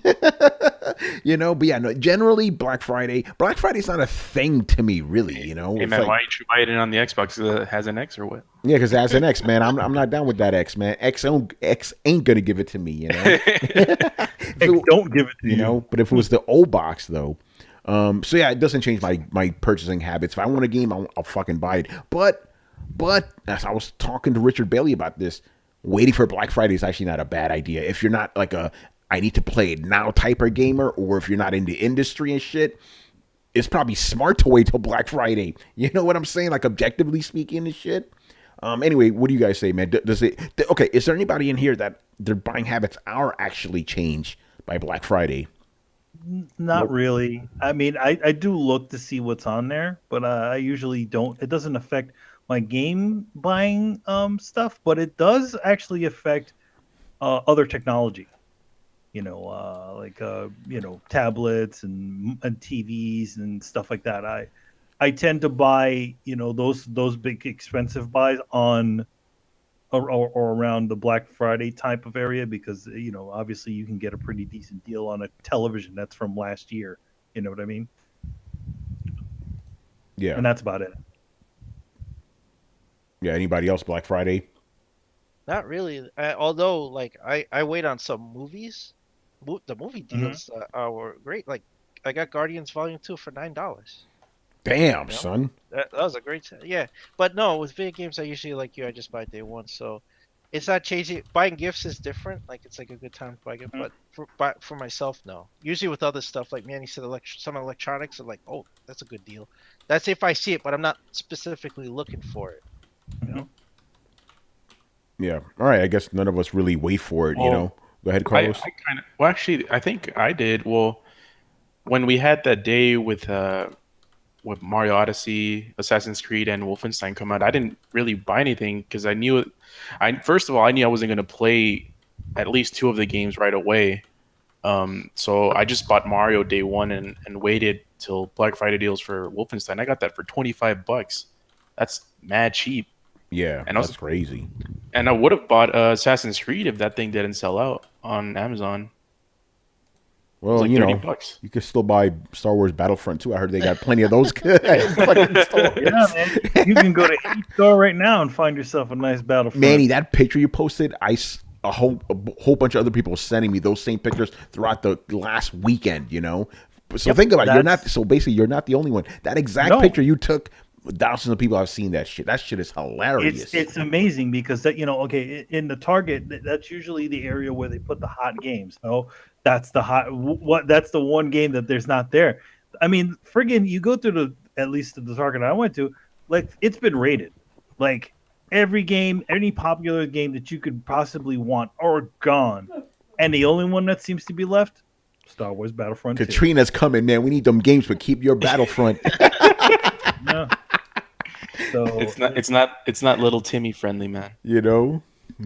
But yeah, no, generally Black Friday's not a thing to me, really. Hey It's man, like, why ain't you buy it in on the Xbox? 'Cause it has an X or what? yeah, because as an X, man, I'm not down with that X, man. X ain't gonna give it to me, Don't give it to you. But if it was the old box, though, so yeah, it doesn't change my purchasing habits. If I want a game, I'll fucking buy it. But as I was talking to Richard Bailey about this, waiting for Black Friday is actually not a bad idea. If you're not like I need to play it now type of gamer, or if you're not in the industry and shit, it's probably smart to wait till Black Friday. You know what I'm saying? Like, objectively speaking and shit. Anyway, what do you guys say, man? Okay, is there anybody in here that their buying habits are actually changed by Black Friday? Not really. I mean, I do look to see what's on there, but I usually don't. It doesn't affect my game buying stuff, but it does actually affect other technology. Tablets and TVs and stuff like that. I tend to buy those big expensive buys on or around the Black Friday type of area because obviously you can get a pretty decent deal on a television that's from last year. You know what I mean? Yeah. And that's about it. Yeah. Anybody else Black Friday? Not really. Although, like, I wait on some movies. The movie deals were great. Like, I got Guardians Volume 2 for $9. Damn, son. That was a great set. Yeah. But no, with video games, I usually, like you, I just buy day one. So it's not changing. Buying gifts is different. Like, it's like a good time to buy a gift. But for myself, no. Usually with other stuff, like Manny said, some electronics are like, oh, that's a good deal. That's if I see it, but I'm not specifically looking for it. Yeah. All right. I guess none of us really wait for it, Go ahead, Carlos. I kind of. Well, actually, I think I did. Well, when we had that day with Mario Odyssey, Assassin's Creed, and Wolfenstein come out, I didn't really buy anything because I knew. First of all, I knew I wasn't going to play at least two of the games right away. So I just bought Mario day one and waited till Black Friday deals for Wolfenstein. I got that for $25. That's mad cheap. Yeah, and that's crazy. And I would have bought Assassin's Creed if that thing didn't sell out on Amazon. Well, like $30. You could still buy Star Wars Battlefront 2. I heard they got plenty of those fucking stores. Yeah, man. You can go to any store right now and find yourself a nice Battlefront. Manny, that picture you posted, a whole bunch of other people sending me those same pictures throughout the last weekend, So think about it. You're not the only one. That exact picture you took, thousands of people have seen that shit. That shit is hilarious. It's amazing because that in the Target, that's usually the area where they put the hot games. That's that's the one game that there's not there. I mean, friggin', you go to at least to the Target I went to, like, it's been rated. Like, every game, any popular game that you could possibly want are gone. And the only one that seems to be left, Star Wars Battlefront 2. Katrina's coming, man. We need them games, but keep your Battlefront. No. So it's not little Timmy friendly, man.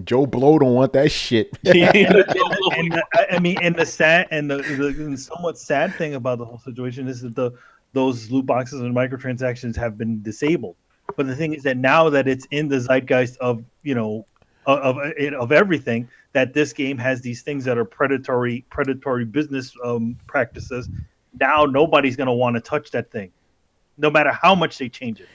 Joe Blow don't want that shit. And the somewhat sad thing about the whole situation is that those loot boxes and microtransactions have been disabled. But the thing is that now that it's in the zeitgeist of everything, that this game has these things that are predatory business practices. Now nobody's going to want to touch that thing, no matter how much they change it.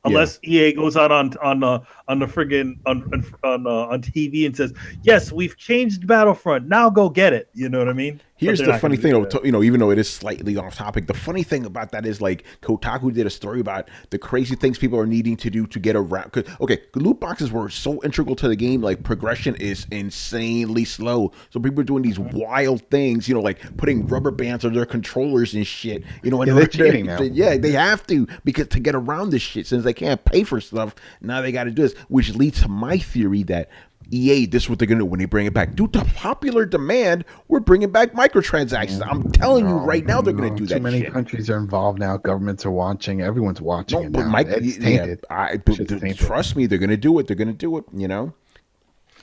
Unless EA goes out on the friggin' on TV and says, "Yes, we've changed Battlefront. Now go get it." You know what I mean? Here's the funny thing, even though it is slightly off topic, the funny thing about that is like Kotaku did a story about the crazy things people are needing to do to get around. Okay, loot boxes were so integral to the game, like progression is insanely slow. So people are doing these wild things, like putting rubber bands on their controllers and shit. And they're cheating now. Yeah, they have to, because to get around this shit, since they can't pay for stuff, now they got to do this, which leads to my theory that EA, this is what they're going to do when they bring it back. Due to popular demand, we're bringing back microtransactions. I'm telling you right now, they're going to do that. Too many countries are involved now. Governments are watching. Everyone's watching it now. It's tainted. Trust me, they're going to do it. They're going to do it.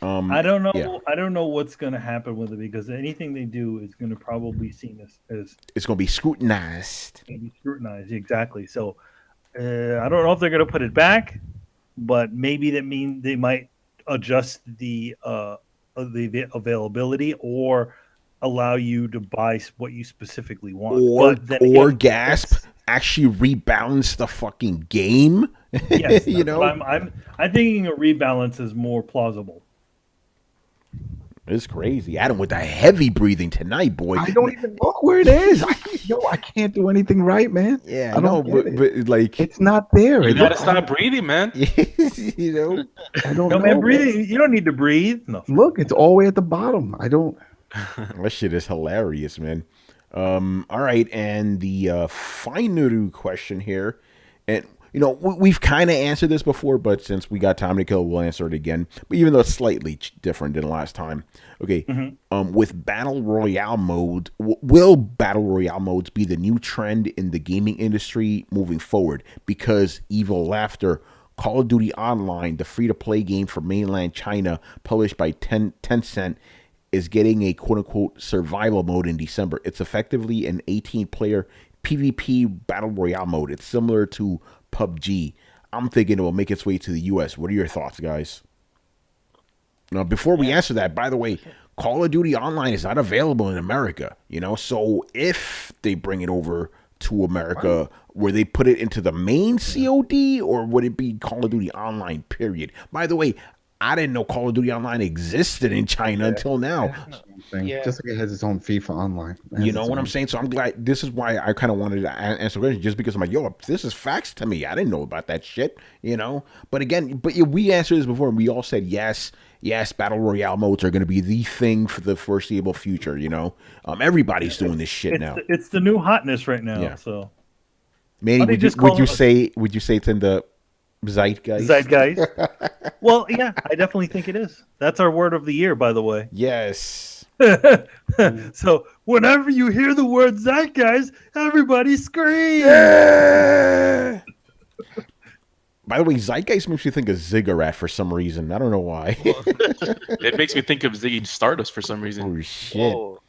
I don't know. Yeah. I don't know what's going to happen with it, because anything they do is going to probably be seen as it's going to be scrutinized. Exactly. So I don't know if they're going to put it back, but maybe that means they might adjust the availability or allow you to buy what you specifically want, actually rebalance the fucking game. Yes, I'm thinking a rebalance is more plausible. It's crazy. Adam with that heavy breathing tonight, boy. I don't even look where it is. I can't do anything right, man. Yeah, I know, but like it's not there. You gotta stop breathing, man. I don't know. Man, breathing. You don't need to breathe. No. Look, it's all the way at the bottom. I don't. That shit is hilarious, man. All right, and the final question here, and we've kind of answered this before, but since we got time to kill, we'll answer it again. But even though it's slightly different than last time, okay. With battle royale mode, will battle royale modes be the new trend in the gaming industry moving forward? Because Evil Laughter, Call of Duty Online, the free-to-play game for mainland China, published by Tencent, is getting a quote-unquote survival mode in December. It's effectively an 18-player PvP battle royale mode. It's similar to PUBG. I'm thinking it will make its way to the US. What are your thoughts, guys? Now, before we answer that, by the way, Call of Duty Online is not available in America, so if they bring it over to America, will they put it into the main COD, or would it be Call of Duty Online, period? By the way, I didn't know Call of Duty Online existed in China until now. Yeah. Just like it has its own FIFA Online. You know what I'm saying? So I'm glad. This is why I kind of wanted to answer the question, just because I'm like, yo, this is facts to me. I didn't know about that shit, But again, we answered this before, and we all said yes, battle royale modes are going to be the thing for the foreseeable future. Everybody's doing this shit now. It's the new hotness right now. Yeah. So, Manny, would you say it's in the Zeitgeist? Well, yeah, I definitely think it is. That's our word of the year, by the way. Yes. So whenever you hear the word Zeitgeist, everybody scream. Yeah! By the way, Zeitgeist makes me think of Ziggurat for some reason. I don't know why. It makes me think of Ziggy Stardust for some reason. Oh shit. Whoa.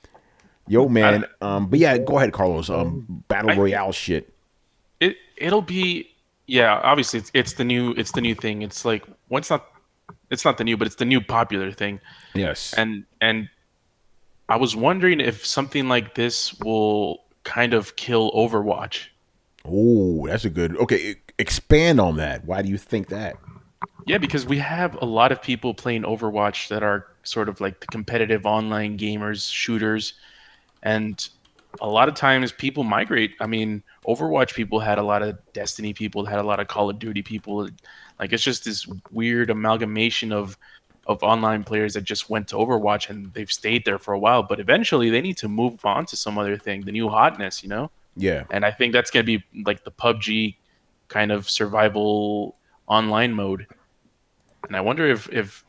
Yo, man. But yeah, go ahead, Carlos. Battle Royale shit. It'll be. Yeah, obviously it's the new thing. It's like it's not the new, but it's the new popular thing. Yes. And I was wondering if something like this will kind of kill Overwatch. Oh, that's a good. Okay, expand on that. Why do you think that? Yeah, because we have a lot of people playing Overwatch that are sort of like the competitive online gamers, shooters, and a lot of times people migrate. I mean, Overwatch people had a lot of Destiny people, had a lot of Call of Duty people. Like, it's just this weird amalgamation of online players that just went to Overwatch and they've stayed there for a while. But eventually they need to move on to some other thing, the new hotness, Yeah. And I think that's going to be like the PUBG kind of survival online mode. And I wonder if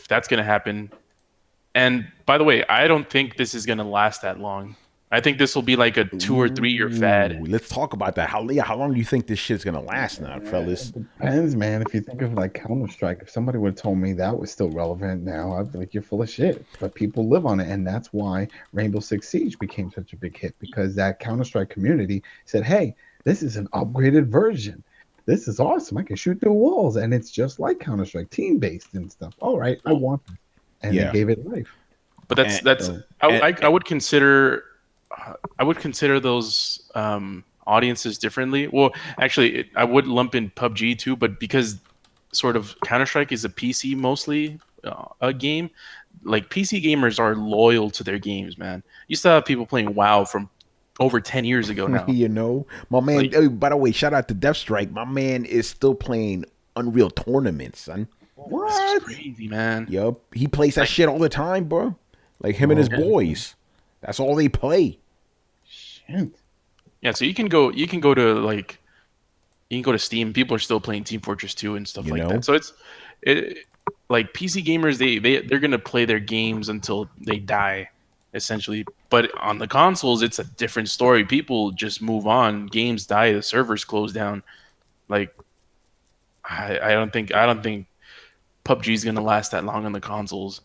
that's going to happen. And by the way, I don't think this is going to last that long. I think this will be like a 2 or 3 year fad. Let's talk about that. How long do you think this shit's gonna last now, fellas? It depends, man. If you think of like Counter-Strike, if somebody would have told me that was still relevant now, I'd be like, you're full of shit. But people live on it, and that's why Rainbow Six Siege became such a big hit, because that Counter-Strike community said, hey, this is an upgraded version. This is awesome. I can shoot through walls, and it's just like Counter-Strike, team-based and stuff. All right, I want this. And they gave it life. But I would consider those audiences differently. Well, actually, I would lump in PUBG too, but because sort of Counter-Strike is a PC mostly a game, like PC gamers are loyal to their games, man. You still have people playing WoW from over 10 years ago now. You know, my man. Like, By the way, shout out to Deathstrike. My man is still playing Unreal tournaments, son. this is What? crazy, man. Yup, he plays that shit all the time, bro. Like him and his boys. That's all they play. Shit. Yeah, so you can go to Steam. People are still playing Team Fortress 2 and stuff You like know? that. So it like PC gamers, they're gonna play their games until they die, essentially. But on the consoles, it's a different story. People just move on. Games die. The servers close down. Like I don't think PUBG is gonna last that long on the consoles.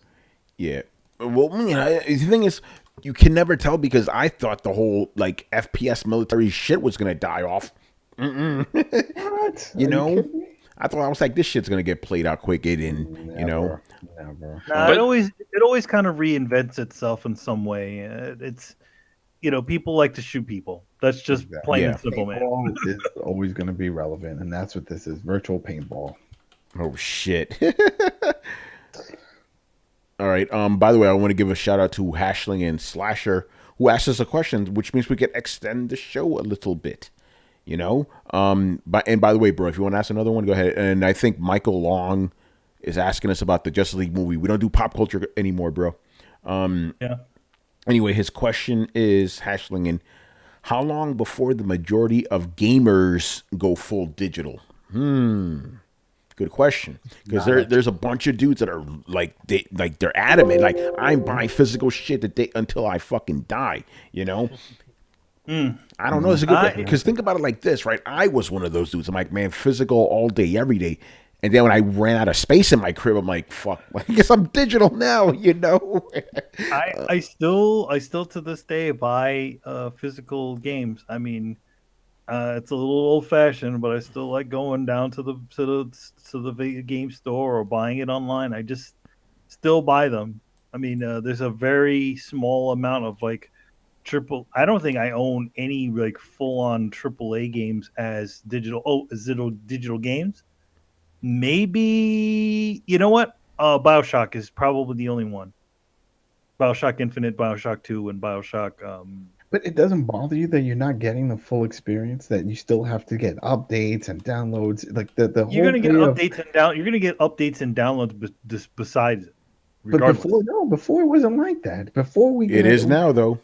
Yeah. Well, the thing is, you can never tell because I thought the whole like FPS military shit was gonna die off. What? You Are know? kidding me? I thought I was like, this shit's gonna get played out quick. It didn't, you know. Never. Nah, But- it always kind of reinvents itself in some way. It's people like to shoot people. That's just Exactly. plain Yeah. and simple, man. Paintball is always going to be relevant, and that's what this is: virtual paintball. Oh shit. All right. By the way, I want to give a shout out to Hashling and Slasher who asked us a question, which means we can extend the show a little bit. You know? By the way, bro, if you want to ask another one, go ahead. And I think Michael Long is asking us about the Justice League movie. We don't do pop culture anymore, bro. Yeah. Anyway, his question is Hashlingen, how long before the majority of gamers go full digital? Good question. Because there's a bunch of dudes that are they're adamant, like I'm buying physical shit until I fucking die. You know. I don't know. It's a good because think about it like this, right? I was one of those dudes. I'm like, man, physical all day, every day. And then when I ran out of space in my crib, I'm like, fuck, I guess I'm digital now, you know? I still to this day buy physical games. I mean, it's a little old fashioned, but I still like going down to the video game store or buying it online. I just still buy them. I mean, there's a very small amount of like I don't think I own any like full on AAA games as digital. Oh, as digital games. Maybe you know what? BioShock is probably the only one. BioShock Infinite, BioShock 2, and BioShock. But it doesn't bother you that you're not getting the full experience. That you still have to get updates and downloads. Like the whole. You're gonna get thing of- updates and You're gonna get updates and downloads besides it. But Regardless. before it wasn't like that. Before we. It is now, though.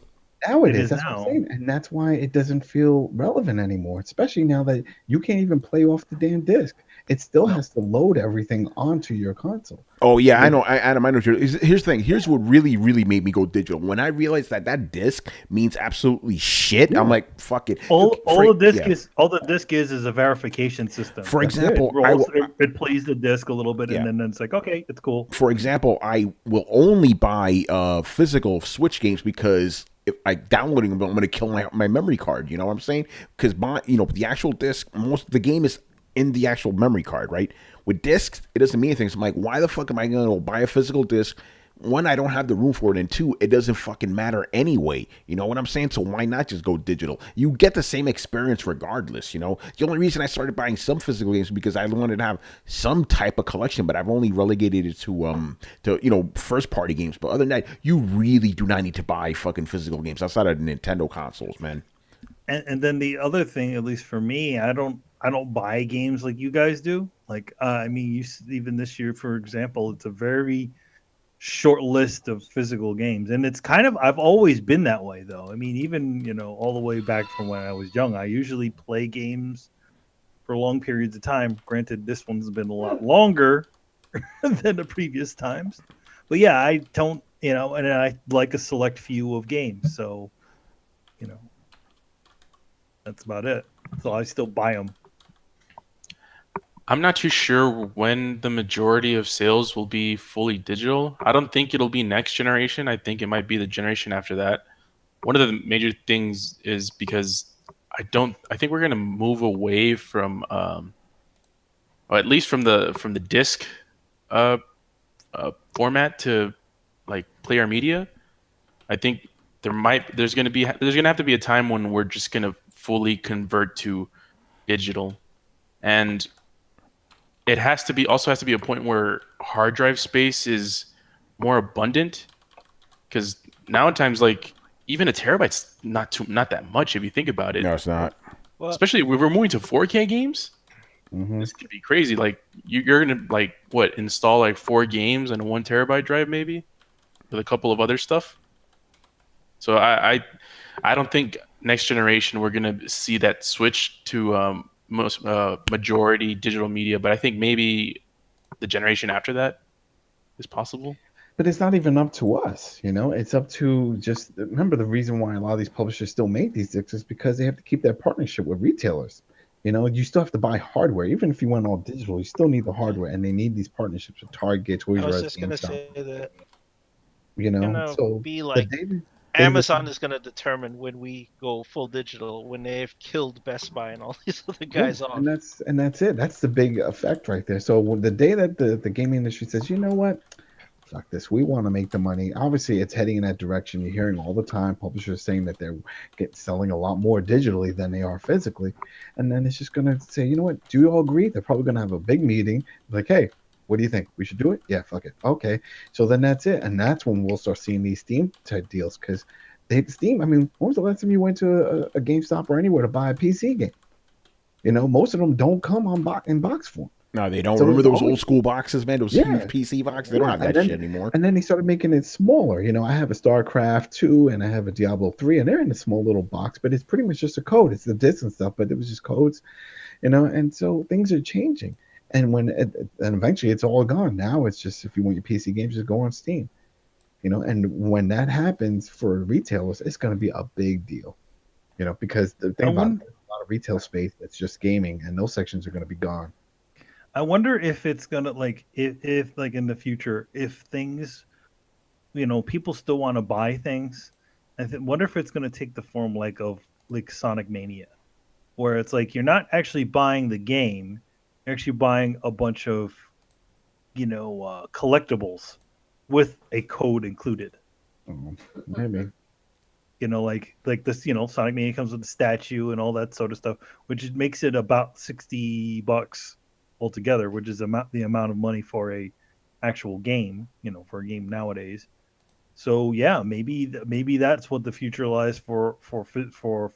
Now it It is. is That's what I'm now. saying, and that's why it doesn't feel relevant anymore. Especially now that you can't even play off the damn disc. It still has to load everything onto your console. Oh yeah, I know, Adam. I know. Here's the thing. Here's what really made me go digital. When I realized that disc means absolutely shit, I'm like, fuck it. All the disc is a verification system. For example, it plays the disc a little bit, Yeah. and then it's like, okay, it's cool. For example, I will only buy physical Switch games because if I downloading them, I'm going to kill my memory card. You know what I'm saying? Because the actual disc, most of the game is in the actual memory card, right? With discs, it doesn't mean anything. So I'm like, why the fuck am I going to buy a physical disc? One, I don't have the room for it, and two, it doesn't fucking matter anyway. You know what I'm saying? So why not just go digital? You get the same experience regardless, you know? The only reason I started buying some physical games is because I wanted to have some type of collection, but I've only relegated it to first party games. But other than that, you really do not need to buy fucking physical games outside of Nintendo consoles, man. And then the other thing, at least for me, I don't buy games like you guys do. Like, I mean, even this year, for example, it's a very short list of physical games, and it's kind of I've always been that way, though. I mean, even all the way back from when I was young, I usually play games for long periods of time. Granted, this one's been a lot longer than the previous times, but yeah, I don't, and I like a select few of games, so that's about it. So I still buy them. I'm not too sure when the majority of sales will be fully digital. I don't think it'll be next generation. I think it might be the generation after that. One of the major things is because I think we're going to move away from, or at least from the disc format to like player media. I think there's going to have to be a time when we're just going to fully convert to digital, and it has to be a point where hard drive space is more abundant, because nowadays, like, even a terabyte's not that much if you think about it. No, it's not. Well, Especially if we're moving to 4K games. Mhm. This could be crazy. Like you're gonna like install like 4 games on a 1 terabyte drive maybe, with a couple of other stuff. So I don't think next generation we're gonna see that switch to most majority digital media, but I think maybe the generation after that is possible. But it's not even up to us, you know. It's up to just remember the reason why a lot of these publishers still make these discs is because they have to keep that partnership with retailers. You know, you still have to buy hardware, even if you went all digital. You still need the hardware, and they need these partnerships with Target, Toys I R was Us, just gonna GameStop. say that You know, gonna so be the like day Amazon is gonna determine when we go full digital, when they've killed Best Buy and all these other guys off. and that's it. That's the big effect right there. So the day that the gaming industry says, you know what, fuck this, we want to make the money. Obviously, it's heading in that direction. You're hearing all the time publishers saying that they're selling a lot more digitally than they are physically, and then it's just gonna say, you know what, do you all agree? They're probably gonna have a big meeting, like, hey, what do you think? We should do it? Yeah, fuck it. Okay. So then that's it. And that's when we'll start seeing these Steam type deals, because Steam, I mean, when was the last time you went to a GameStop or anywhere to buy a PC game? You know, most of them don't come on in box form. No, they don't. So Remember there's those always- old school boxes, man? Those Yeah. huge PC boxes? They don't have and that then- shit anymore. And then they started making it smaller. You know, I have a StarCraft 2 and I have a Diablo 3, and they're in a small little box, but it's pretty much just a code. It's the discs and stuff, but it was just codes, you know, and so things are changing. And and eventually it's all gone. Now it's just, if you want your PC games, just go on Steam. You know, and when that happens for retailers, it's going to be a big deal. You know, because the thing about it, there's a lot of retail space that's just gaming, and those sections are going to be gone. I wonder if it's gonna if like in the future, if things, you know, people still want to buy things. Wonder if it's gonna take the form like of like Sonic Mania, where it's like you're not actually buying the game, you're actually buying a bunch of, you know, collectibles with a code included. Maybe. You know, like this, you know, Sonic Mania comes with the statue and all that sort of stuff, which makes it about $60 altogether, which is the amount of money for a actual game, you know, for a game nowadays. So yeah, maybe that's what the future lies for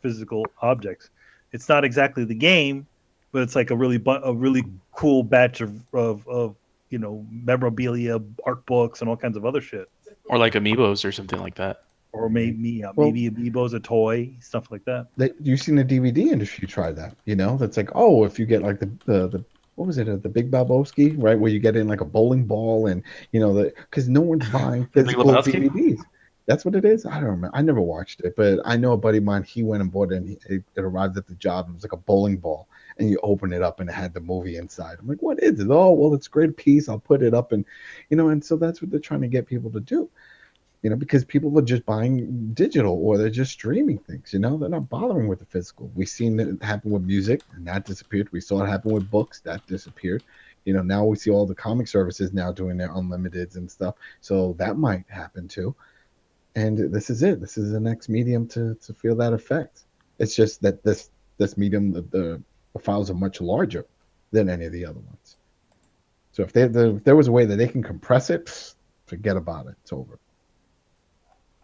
physical objects. It's not exactly the game, but it's like a really cool batch of you know, memorabilia, art books, and all kinds of other shit. Or like amiibos or something like that. Or maybe Amiibo's a toy, stuff like that. You've seen the DVD industry try that, you know? That's like, oh, if you get like the what was it, the Big Balbowski, right? Where you get in like a bowling ball, and you know, because no one's buying physical Lebowski? DVDs. That's what it is. I don't remember. I never watched it, but I know a buddy of mine. He went and bought it, and it arrived at the job. And it was like a bowling ball, and you open it up, and it had the movie inside. I'm like, what is it? Oh, well, it's a great piece. I'll put it up, and you know, and so that's what they're trying to get people to do. You know, because people are just buying digital, or they're just streaming things. You know, they're not bothering with the physical. We've seen it happen with music, and that disappeared. We saw it happen with books, that disappeared. You know, now we see all the comic services now doing their unlimiteds and stuff. So that might happen too. And this is it. This is the next medium to feel that effect. It's just that this medium, the files are much larger than any of the other ones. So if there was a way that they can compress it, forget about it. It's over.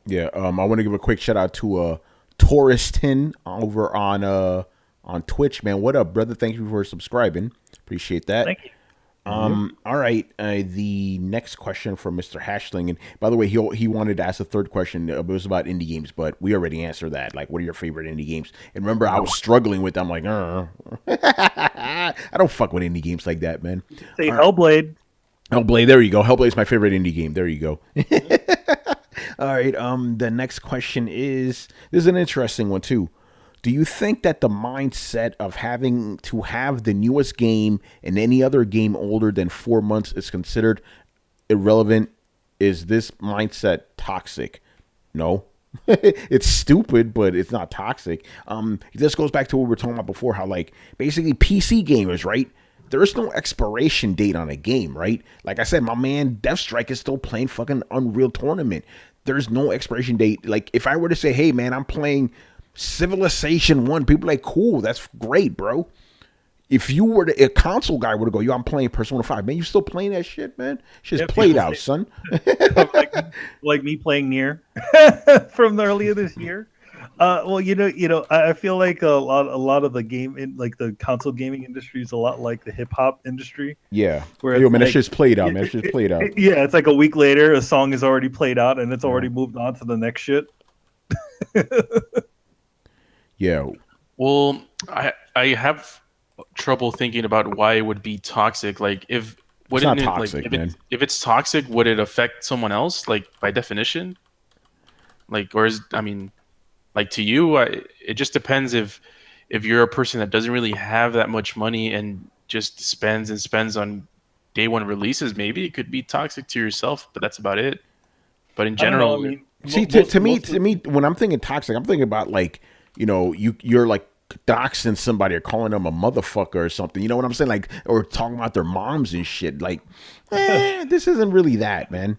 Yeah, I want to give a quick shout out to Touristin over on Twitch, man. What up, brother? Thank you for subscribing. Appreciate that. Thank you. All right. The next question from Mr. Hashling, and by the way, he wanted to ask a third question. It was about indie games, but we already answered that. Like, what are your favorite indie games? And remember, I was struggling with them. Like, I don't fuck with indie games like that, man. Say Hellblade. Hellblade. There you go. Hellblade is my favorite indie game. There you go. All right. The next question is, this is an interesting one too. Do you think that the mindset of having to have the newest game and any other game older than 4 months is considered irrelevant? Is this mindset toxic? No. It's stupid, but it's not toxic. This goes back to what we were talking about before, how like basically PC gamers, right? There is no expiration date on a game, right? Like I said, my man Deathstrike is still playing fucking Unreal Tournament. There's no expiration date. Like if I were to say, hey man, I'm playing Civilization 1, people are like, cool, that's great, bro. If you were a console guy were to go, yo, I'm playing Persona 5, man, you still playing that shit, man? Shit's Yeah, played people out, say- son. like me playing Nier from earlier this year. Well, I feel like a lot of the like the console gaming industry is a lot like the hip hop industry, Yeah. where Yo, it's man, that like, shit's played out, man. That shit's played out. yeah, it's like a week later, a song is already played out and it's already moved on to the next shit. Yeah. Well, I have trouble thinking about why it would be toxic. Like, if wouldn't not it toxic, like man. if it's toxic, would it affect someone else? Like, by definition, like, or is I mean, like, to you, it just depends if you're a person that doesn't really have that much money and just spends and spends on day one releases. Maybe it could be toxic to yourself, but that's about it. But in I don't know. general, I mean, See, to me, when I'm thinking toxic, I'm thinking about like, you're like doxing somebody or calling them a motherfucker or something. You know what I'm saying? Like, or talking about their moms and shit. Like, this isn't really that, man.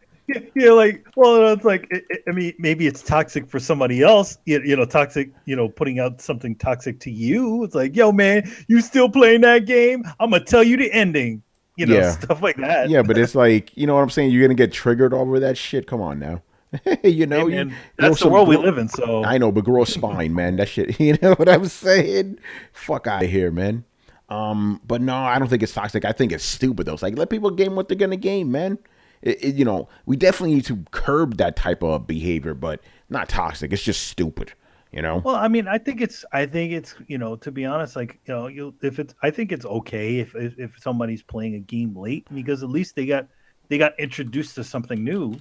yeah, like, well, it's like, I mean, maybe it's toxic for somebody else. Toxic. Putting out something toxic to you. It's like, yo, man, you still playing that game? I'm gonna tell you the ending. Yeah. Stuff like that. Yeah, but it's like, you know what I'm saying? You're gonna get triggered over that shit. Come on now. Hey, man, that's the some world we live in. So I know, but grow a spine, man. That shit. You know what I'm saying? Fuck out of here, man. But no, I don't think it's toxic. I think it's stupid though. It's like, let people game what they're gonna game, man. We definitely need to curb that type of behavior, but not toxic. It's just stupid. Well, I mean, I think it's to be honest, like, I think it's okay if somebody's playing a game late, because at least they got introduced to something new.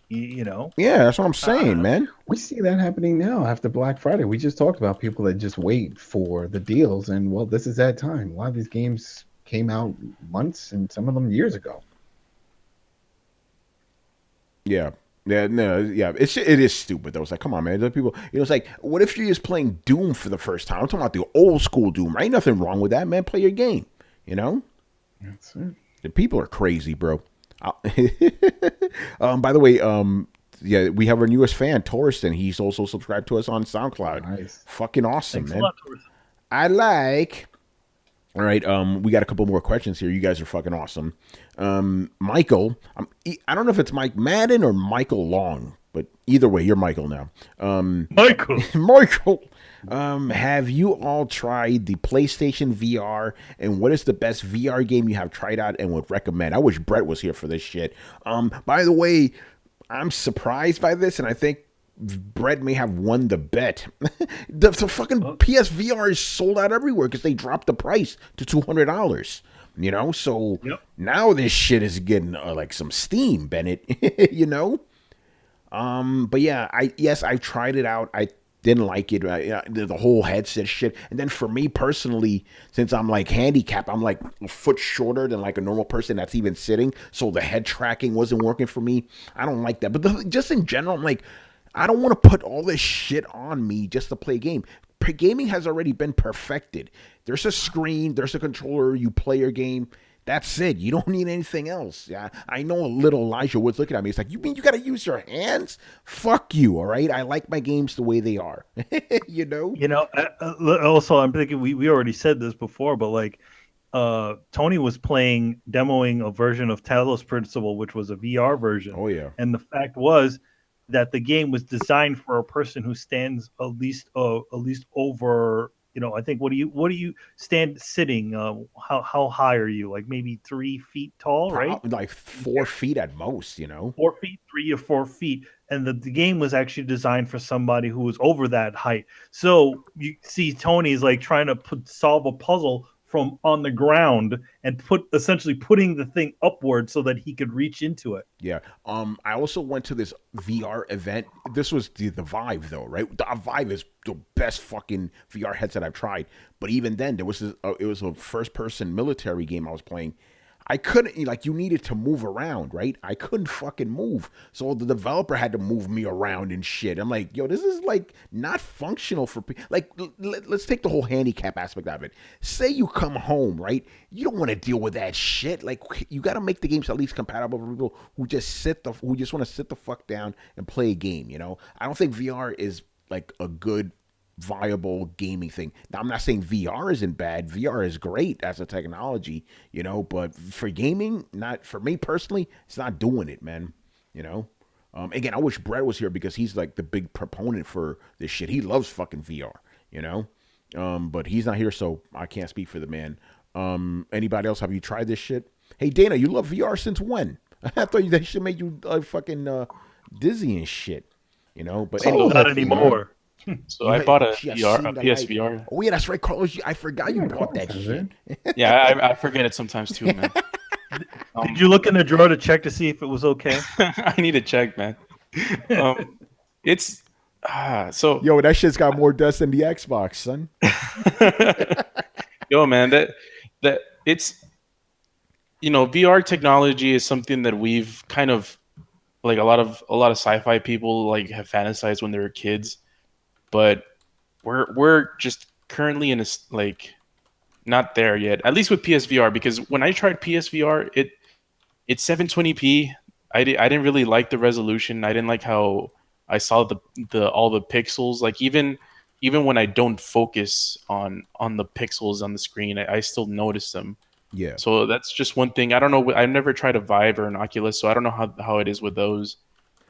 Yeah, that's what I'm saying, man. We see that happening now after Black Friday. We just talked about people that just wait for the deals, and well, this is that time. A lot of these games came out months and some of them years ago. Yeah. Yeah, no, yeah, it is stupid though. It's like, come on, man. There are people, it's like, what if you're just playing Doom for the first time? I'm talking about the old school Doom. Ain't nothing wrong with that, man. Play your game, That's it. The people are crazy, bro. By the way, yeah, we have our newest fan, Torsten. He's also subscribed to us on SoundCloud. Nice. Fucking awesome, Thanks man. a lot, Torsten. I like. All right, we got a couple more questions here. You guys are fucking awesome. Michael, I don't know if it's Mike Madden or Michael Long, but either way, you're Michael now. Michael. Michael, have you all tried the PlayStation VR, and what is the best VR game you have tried out and would recommend? I wish Brett was here for this shit. By the way, I'm surprised by this, and I think Brett may have won the bet. the fucking PSVR is sold out everywhere because they dropped the price to $200. So now this shit is getting like some steam, Bennett. But yeah, I tried it out. I didn't like it. The whole headset shit. And then for me personally, since I'm like handicapped, I'm like a foot shorter than like a normal person that's even sitting. So the head tracking wasn't working for me. I don't like that. But just in general, I'm like, I don't want to put all this shit on me just to play a game. Gaming has already been perfected. There's a screen, there's a controller, you play your game. That's it. You don't need anything else. Yeah, I know a little Elijah Woods looking at me. It's like, you mean you got to use your hands? Fuck you, all right? I like my games the way they are. Also, I'm thinking we already said this before, but like, Tony was demoing a version of Talos Principle, which was a VR version. Oh yeah. And the fact was that the game was designed for a person who stands at least over, I think, what do you stand sitting? How high are you? Like maybe 3 feet tall, right? Like 4 feet at most, 4 feet, 3 or 4 feet. And the game was actually designed for somebody who was over that height. So you see Tony's like trying to solve a puzzle from on the ground and essentially putting the thing upward so that he could reach into it. Yeah. I also went to this VR event. This was the Vive though, right? The Vive is the best fucking VR headset I've tried. But even then, it was a first person military game I was playing. I couldn't, like, you needed to move around, right? I couldn't fucking move. So the developer had to move me around and shit. I'm like, yo, this is like not functional for people. Like, let's take the whole handicap aspect of it. Say you come home, right? You don't want to deal with that shit. Like, you got to make the games at least compatible for people who just want to sit the fuck down and play a game, I don't think VR is like a good viable gaming thing. Now, I'm not saying VR isn't bad. VR is great as a technology, but for gaming, not for me personally, it's not doing it, man. You know. Again, I wish Brett was here because he's like the big proponent for this shit. He loves fucking VR, but he's not here, so I can't speak for the man. Anybody else? Have you tried this shit? Hey, Dana, you love VR since when? I thought that shit made you fucking dizzy and shit, But So anyway, Not anymore. So I bought a She has VR, seen a the light. PSVR. Oh yeah, that's right, Carlos. I forgot you Yeah, bought that Carlos has shit. Yeah, I forget it sometimes too, man. Did you look in the drawer to check to see if it was okay? I need to check, man. It's so Yo, that shit's got more dust than the Xbox, son. yo, man, that it's VR technology is something that we've kind of like a lot of sci-fi people like have fantasized when they were kids, but we're just currently in a like not there yet. At least with PSVR, because when I tried PSVR, it's 720p. I didn't really like the resolution. I didn't like how I saw the all the pixels. Like even when I don't focus on the pixels on the screen, I still notice them. Yeah. So that's just one thing. I don't know. I've never tried a Vive or an Oculus, so I don't know how it is with those.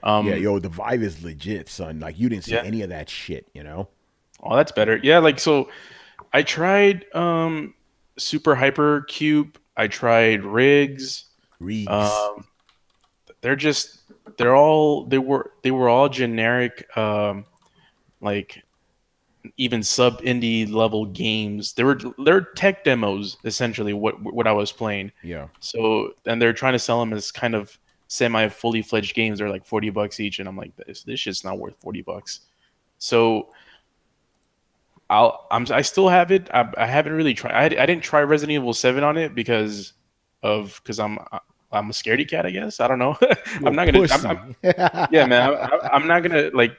Yeah, yo, the Vive is legit, son. Like you didn't see Yeah. any of that shit, Oh, that's better. Yeah, like so I tried Super Hypercube. I tried Rigs. Reeks. They were all generic like even sub indie level games. They're tech demos essentially what I was playing. Yeah. So and they're trying to sell them as kind of semi fully fledged games. They're like $40 each, and I'm like, this shit's not worth $40. So I still have it. I haven't really tried. I didn't try Resident Evil 7 on it because I'm a scaredy cat, I guess. I don't know. I'm not gonna. Yeah, man. I'm not gonna like.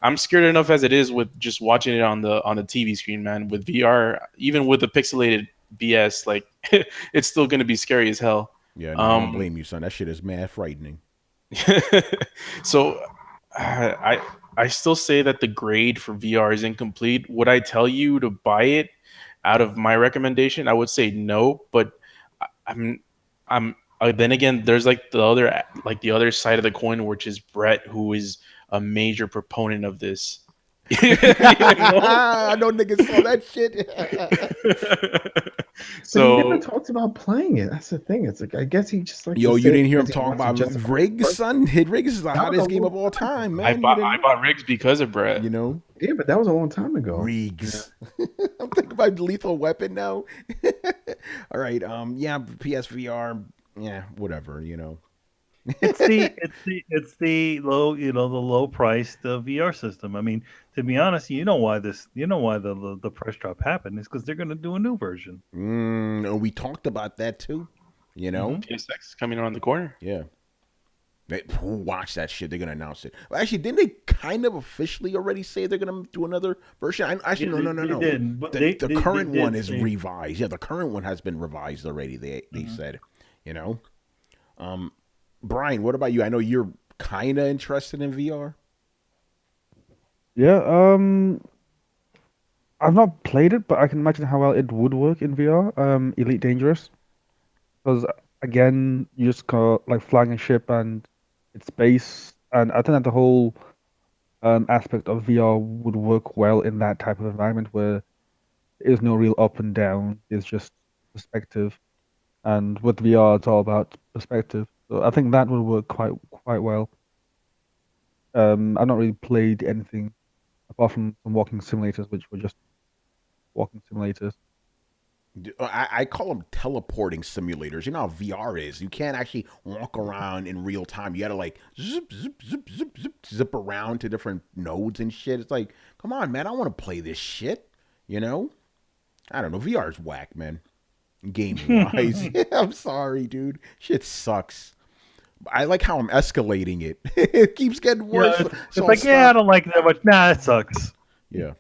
I'm scared enough as it is with just watching it on the TV screen, man. With VR, even with the pixelated BS, like it's still gonna be scary as hell. Yeah, no, I don't blame you, son. That shit is mad frightening. So I still say that the grade for VR is incomplete. Would I tell you to buy it out of my recommendation? I would say no, but I'm then again, there's like the other side of the coin, which is Brett, who is a major proponent of this. I know niggas saw that shit. So he never So talked about playing it. That's the thing. It's like I guess he just like Yo, to you say didn't hear him because he talk wants to about justify Riggs, his son? Riggs is the That was hottest a game long of all time time, I man. bought Riggs because of Brett. Yeah, but that was a long time ago. Riggs. I'm thinking about Lethal Weapon now. All right. Yeah, PSVR. Yeah, whatever. It's the low the low priced VR system. I mean, to be honest, why the price drop happened is because they're going to do a new version. And we talked about that too. PSX is coming around the corner. Yeah. Who watched that shit? They're gonna announce it. Well, actually, didn't they kind of officially already say they're gonna do another version? Actually, no. They did, but The they current did one is say- revised. Yeah, the current one has been revised already. They said, Brian, what about you? I know you're kind of interested in VR. Yeah, I've not played it, but I can imagine how well it would work in VR. Elite Dangerous, because again, you just got like flying a ship and it's space, and I think that the whole aspect of VR would work well in that type of environment where there is no real up and down. It's just perspective, and with VR, it's all about perspective. So I think that would work quite well. I've not really played anything apart from some walking simulators, which were just walking simulators. I call them teleporting simulators. You know how VR is. You can't actually walk around in real time. You got to like zip around to different nodes and shit. It's like, come on, man. I want to play this shit. I don't know. VR is whack, man. Gaming wise. I'm sorry, dude. Shit sucks. I like how I'm escalating it. It keeps getting worse. It's like, yeah, I don't like it that much. Nah, it sucks. Yeah.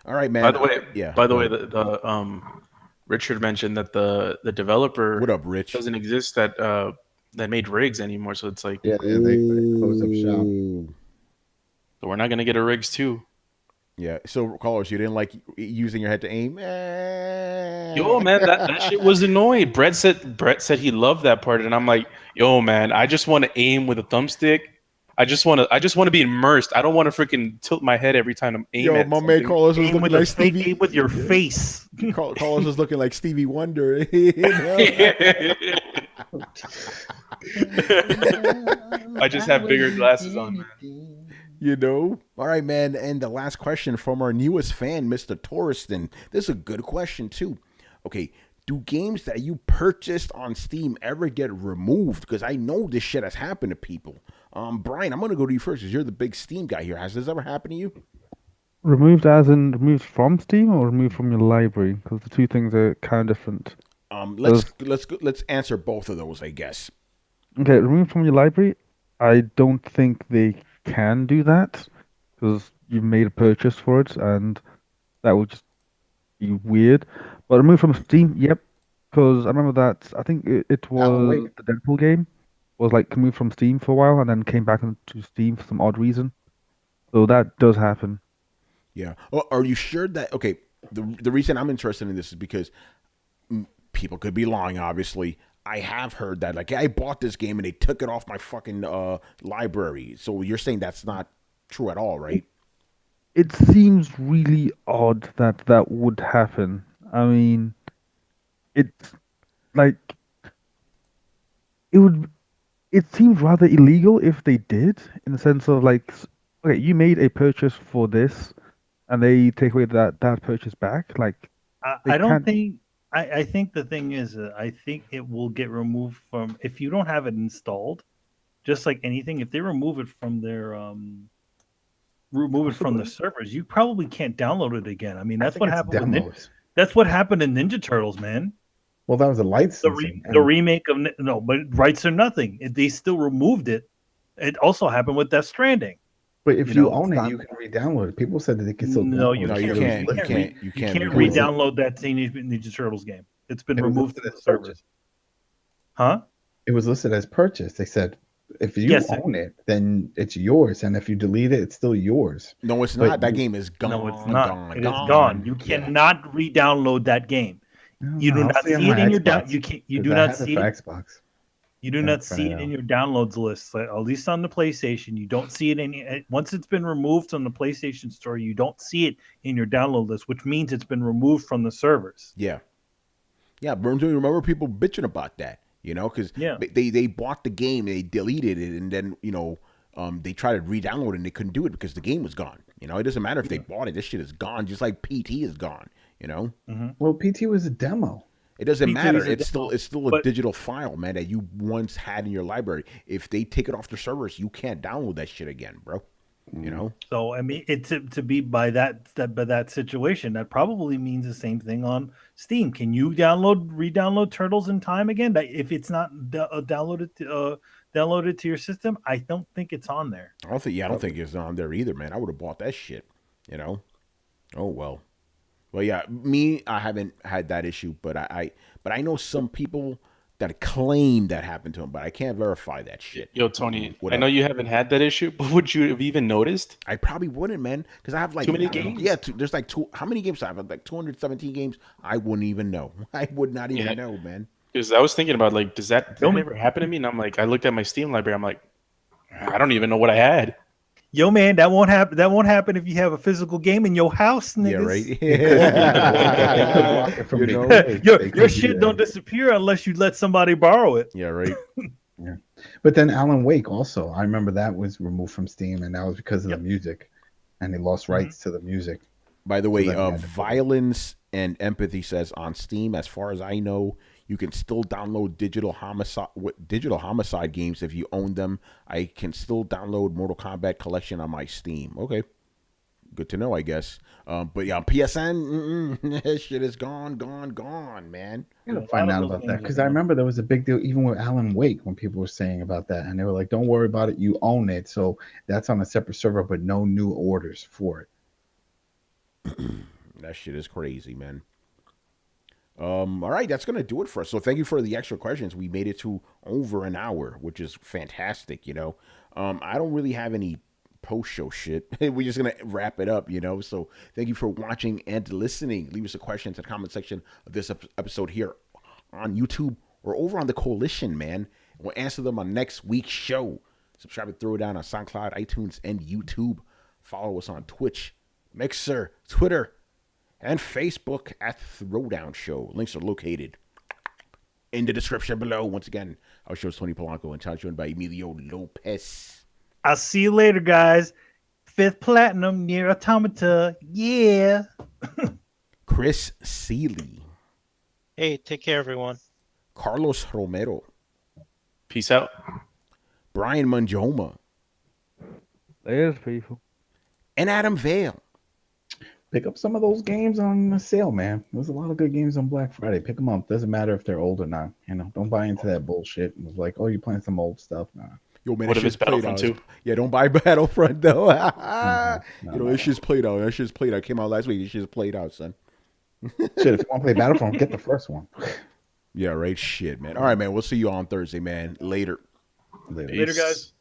All right, man. By the way, yeah. the Richard mentioned that the developer What up, Rich? doesn't exist that made Riggs anymore. So it's like, Yeah, they closed up shop. Ooh. so we're not gonna get a Riggs 2. Yeah. So, Carlos, you didn't like using your head to aim? Yo, man, that shit was annoying. Brett said he loved that part, and I'm like, yo, man, I just want to aim with a thumbstick. I just want to be immersed. I don't want to freaking tilt my head every time I aim Yo, at my man something. Carlos was Aim looking with a like fake Stevie. aim with your face. Carlos was looking like Stevie Wonder. You know? I just have bigger glasses on, man. You know? All right, man. And the last question from our newest fan, Mr. Torreston. This is a good question, too. Okay. Do games that you purchased on Steam ever get removed? Because I know this shit has happened to people. Brian, I'm going to go to you first because you're the big Steam guy here. Has this ever happened to you? Removed as in removed from Steam or removed from your library? Because the two things are kind of different. Let's answer both of those, I guess. Okay, removed from your library. I don't think they can do that because you've made a purchase for it, and that would just be weird. But removed from Steam, yep. Because I remember that I think it Alan was Wake. the Deadpool game was like removed from Steam for a while and then came back into Steam for some odd reason. So that does happen. Yeah. Oh, are you sure that? Okay. The reason I'm interested in this is because people could be lying. Obviously, I have heard that. Like, I bought this game and they took it off my fucking library. So you're saying that's not true at all, right? It seems really odd that that would happen. I mean, it's like it would. It seems rather illegal if they did, in the sense of like, okay, you made a purchase for this, and they take away that purchase back. Like, they I don't can't. think. I think the thing is, I think it will get removed from if you don't have it installed. Just like anything, if they remove it from their the servers, you probably can't download it again. I mean, I that's think what it's happened with demos. that's what happened in Ninja Turtles, man. Well, that was a The licensing. the remake of no, but rights are nothing. They still removed it. It also happened with Death Stranding. But if You you know, own it's it, not. you can re-download it. People said that they can still no, download you No, it. you can't. can't. You You can't can't re-download it. re-download that Teenage Mutant Ninja Turtles game. It's been It was removed listed from the as servers. purchase. Huh? It was listed as purchase. They said if you Yes. own it, then it's yours, and if you delete it, it's still yours. No, it's But not. That game is gone. No, it's not. Gone. It is Gone. gone. You Yeah. cannot re-download that game. You do I'll not see it on see it my in your Xbox, You can't. You 'cause do I not have it see for it. Xbox. You do Can not try see it it in out. your downloads list. At least on the PlayStation, you don't see it in. Once it's been removed from the PlayStation Store, you don't see it in your download list, which means it's been removed from the servers. Yeah. Yeah. Burns, remember people bitching about that, you know, because Yeah. they bought the game, they deleted it, and then, they tried to re-download it and they couldn't do it because the game was gone. You know, it doesn't matter if they bought it. This shit is gone, just like PT is gone, you know? Well, PT was a demo. It doesn't PT matter. is a It's demo, still a but- digital file, man, that you once had in your library. If they take it off the servers, you can't download that shit again, bro. You know? So I mean, it to be by that situation, that probably means the same thing on Steam. Can you re-download Turtles in Time again? If it's not downloaded to your system, I don't think it's on there. I don't think it's on there either, man. I would have bought that shit, you know? Oh well. Well, yeah, I haven't had that issue, but I know some people that claim that happened to them, but I can't verify that shit. Yo, Tony, What I up? know you haven't had that issue, but would you have even noticed? I probably wouldn't, man, because I have like Too many games? Yeah, there's like how many games do I have? Like 217 games. I wouldn't even know. I would not even know, man. Because I was thinking about like, did that ever happen to me? And I'm like, I looked at my Steam library. I'm like, I don't even know what I had. Yo, man, that won't happen. That won't happen if you have a physical game in your house, niggas. Yeah, right. Block it from You being know? played. They Your could do shit that. don't disappear unless you let somebody borrow it. Yeah, right. But then Alan Wake also, I remember that was removed from Steam, and that was because of the music, and they lost rights to the music. By the way, then we had to- Violence and Empathy says on Steam, as far as I know, you can still download digital homicide games if you own them. I can still download Mortal Kombat Collection on my Steam. Okay, good to know, I guess. But yeah, PSN, that shit is gone, man. I gotta find out about that because I remember there was a big deal even with Alan Wake when people were saying about that, and they were like, "Don't worry about it, you own it." So that's on a separate server, but no new orders for it. That shit is crazy, man. All right, that's gonna do it for us. So thank you for the extra questions. We made it to over an hour, which is fantastic. You know, I don't really have any post-show shit. We're just gonna wrap it up, So thank you for watching and listening. Leave us a question in the comment section of this episode here on YouTube or over on the Coalition, man. We'll answer them on next week's show. Subscribe and throw it down on SoundCloud, iTunes, and YouTube. Follow us on Twitch, Mixer, Twitter, and Facebook at Throwdown Show. Links are located in the description below. Once again, our show is Tony Polanco and joined by Emilio Lopez. I'll see you later, guys. 5th Platinum near Automata. Yeah. Chris Seeley. Hey, take care, everyone. Carlos Romero. Peace out. Brian Manjoma. There's people. And Adam Vale. Pick up some of those games on sale, man. There's a lot of good games on Black Friday. Pick them up. Doesn't matter if they're old or not. Don't buy into that bullshit. It was like, oh, you're playing some old stuff. Nah. Yo, man, What if it's Battlefront 2? Yeah, don't buy Battlefront, though. No, this shit's played out. That shit's played out. Came out last week. This shit's played out, son. Shit, if you want to play Battlefront, get the first one. Yeah, right. Shit, man. All right, man. We'll see you on Thursday, man. Later. Later, guys.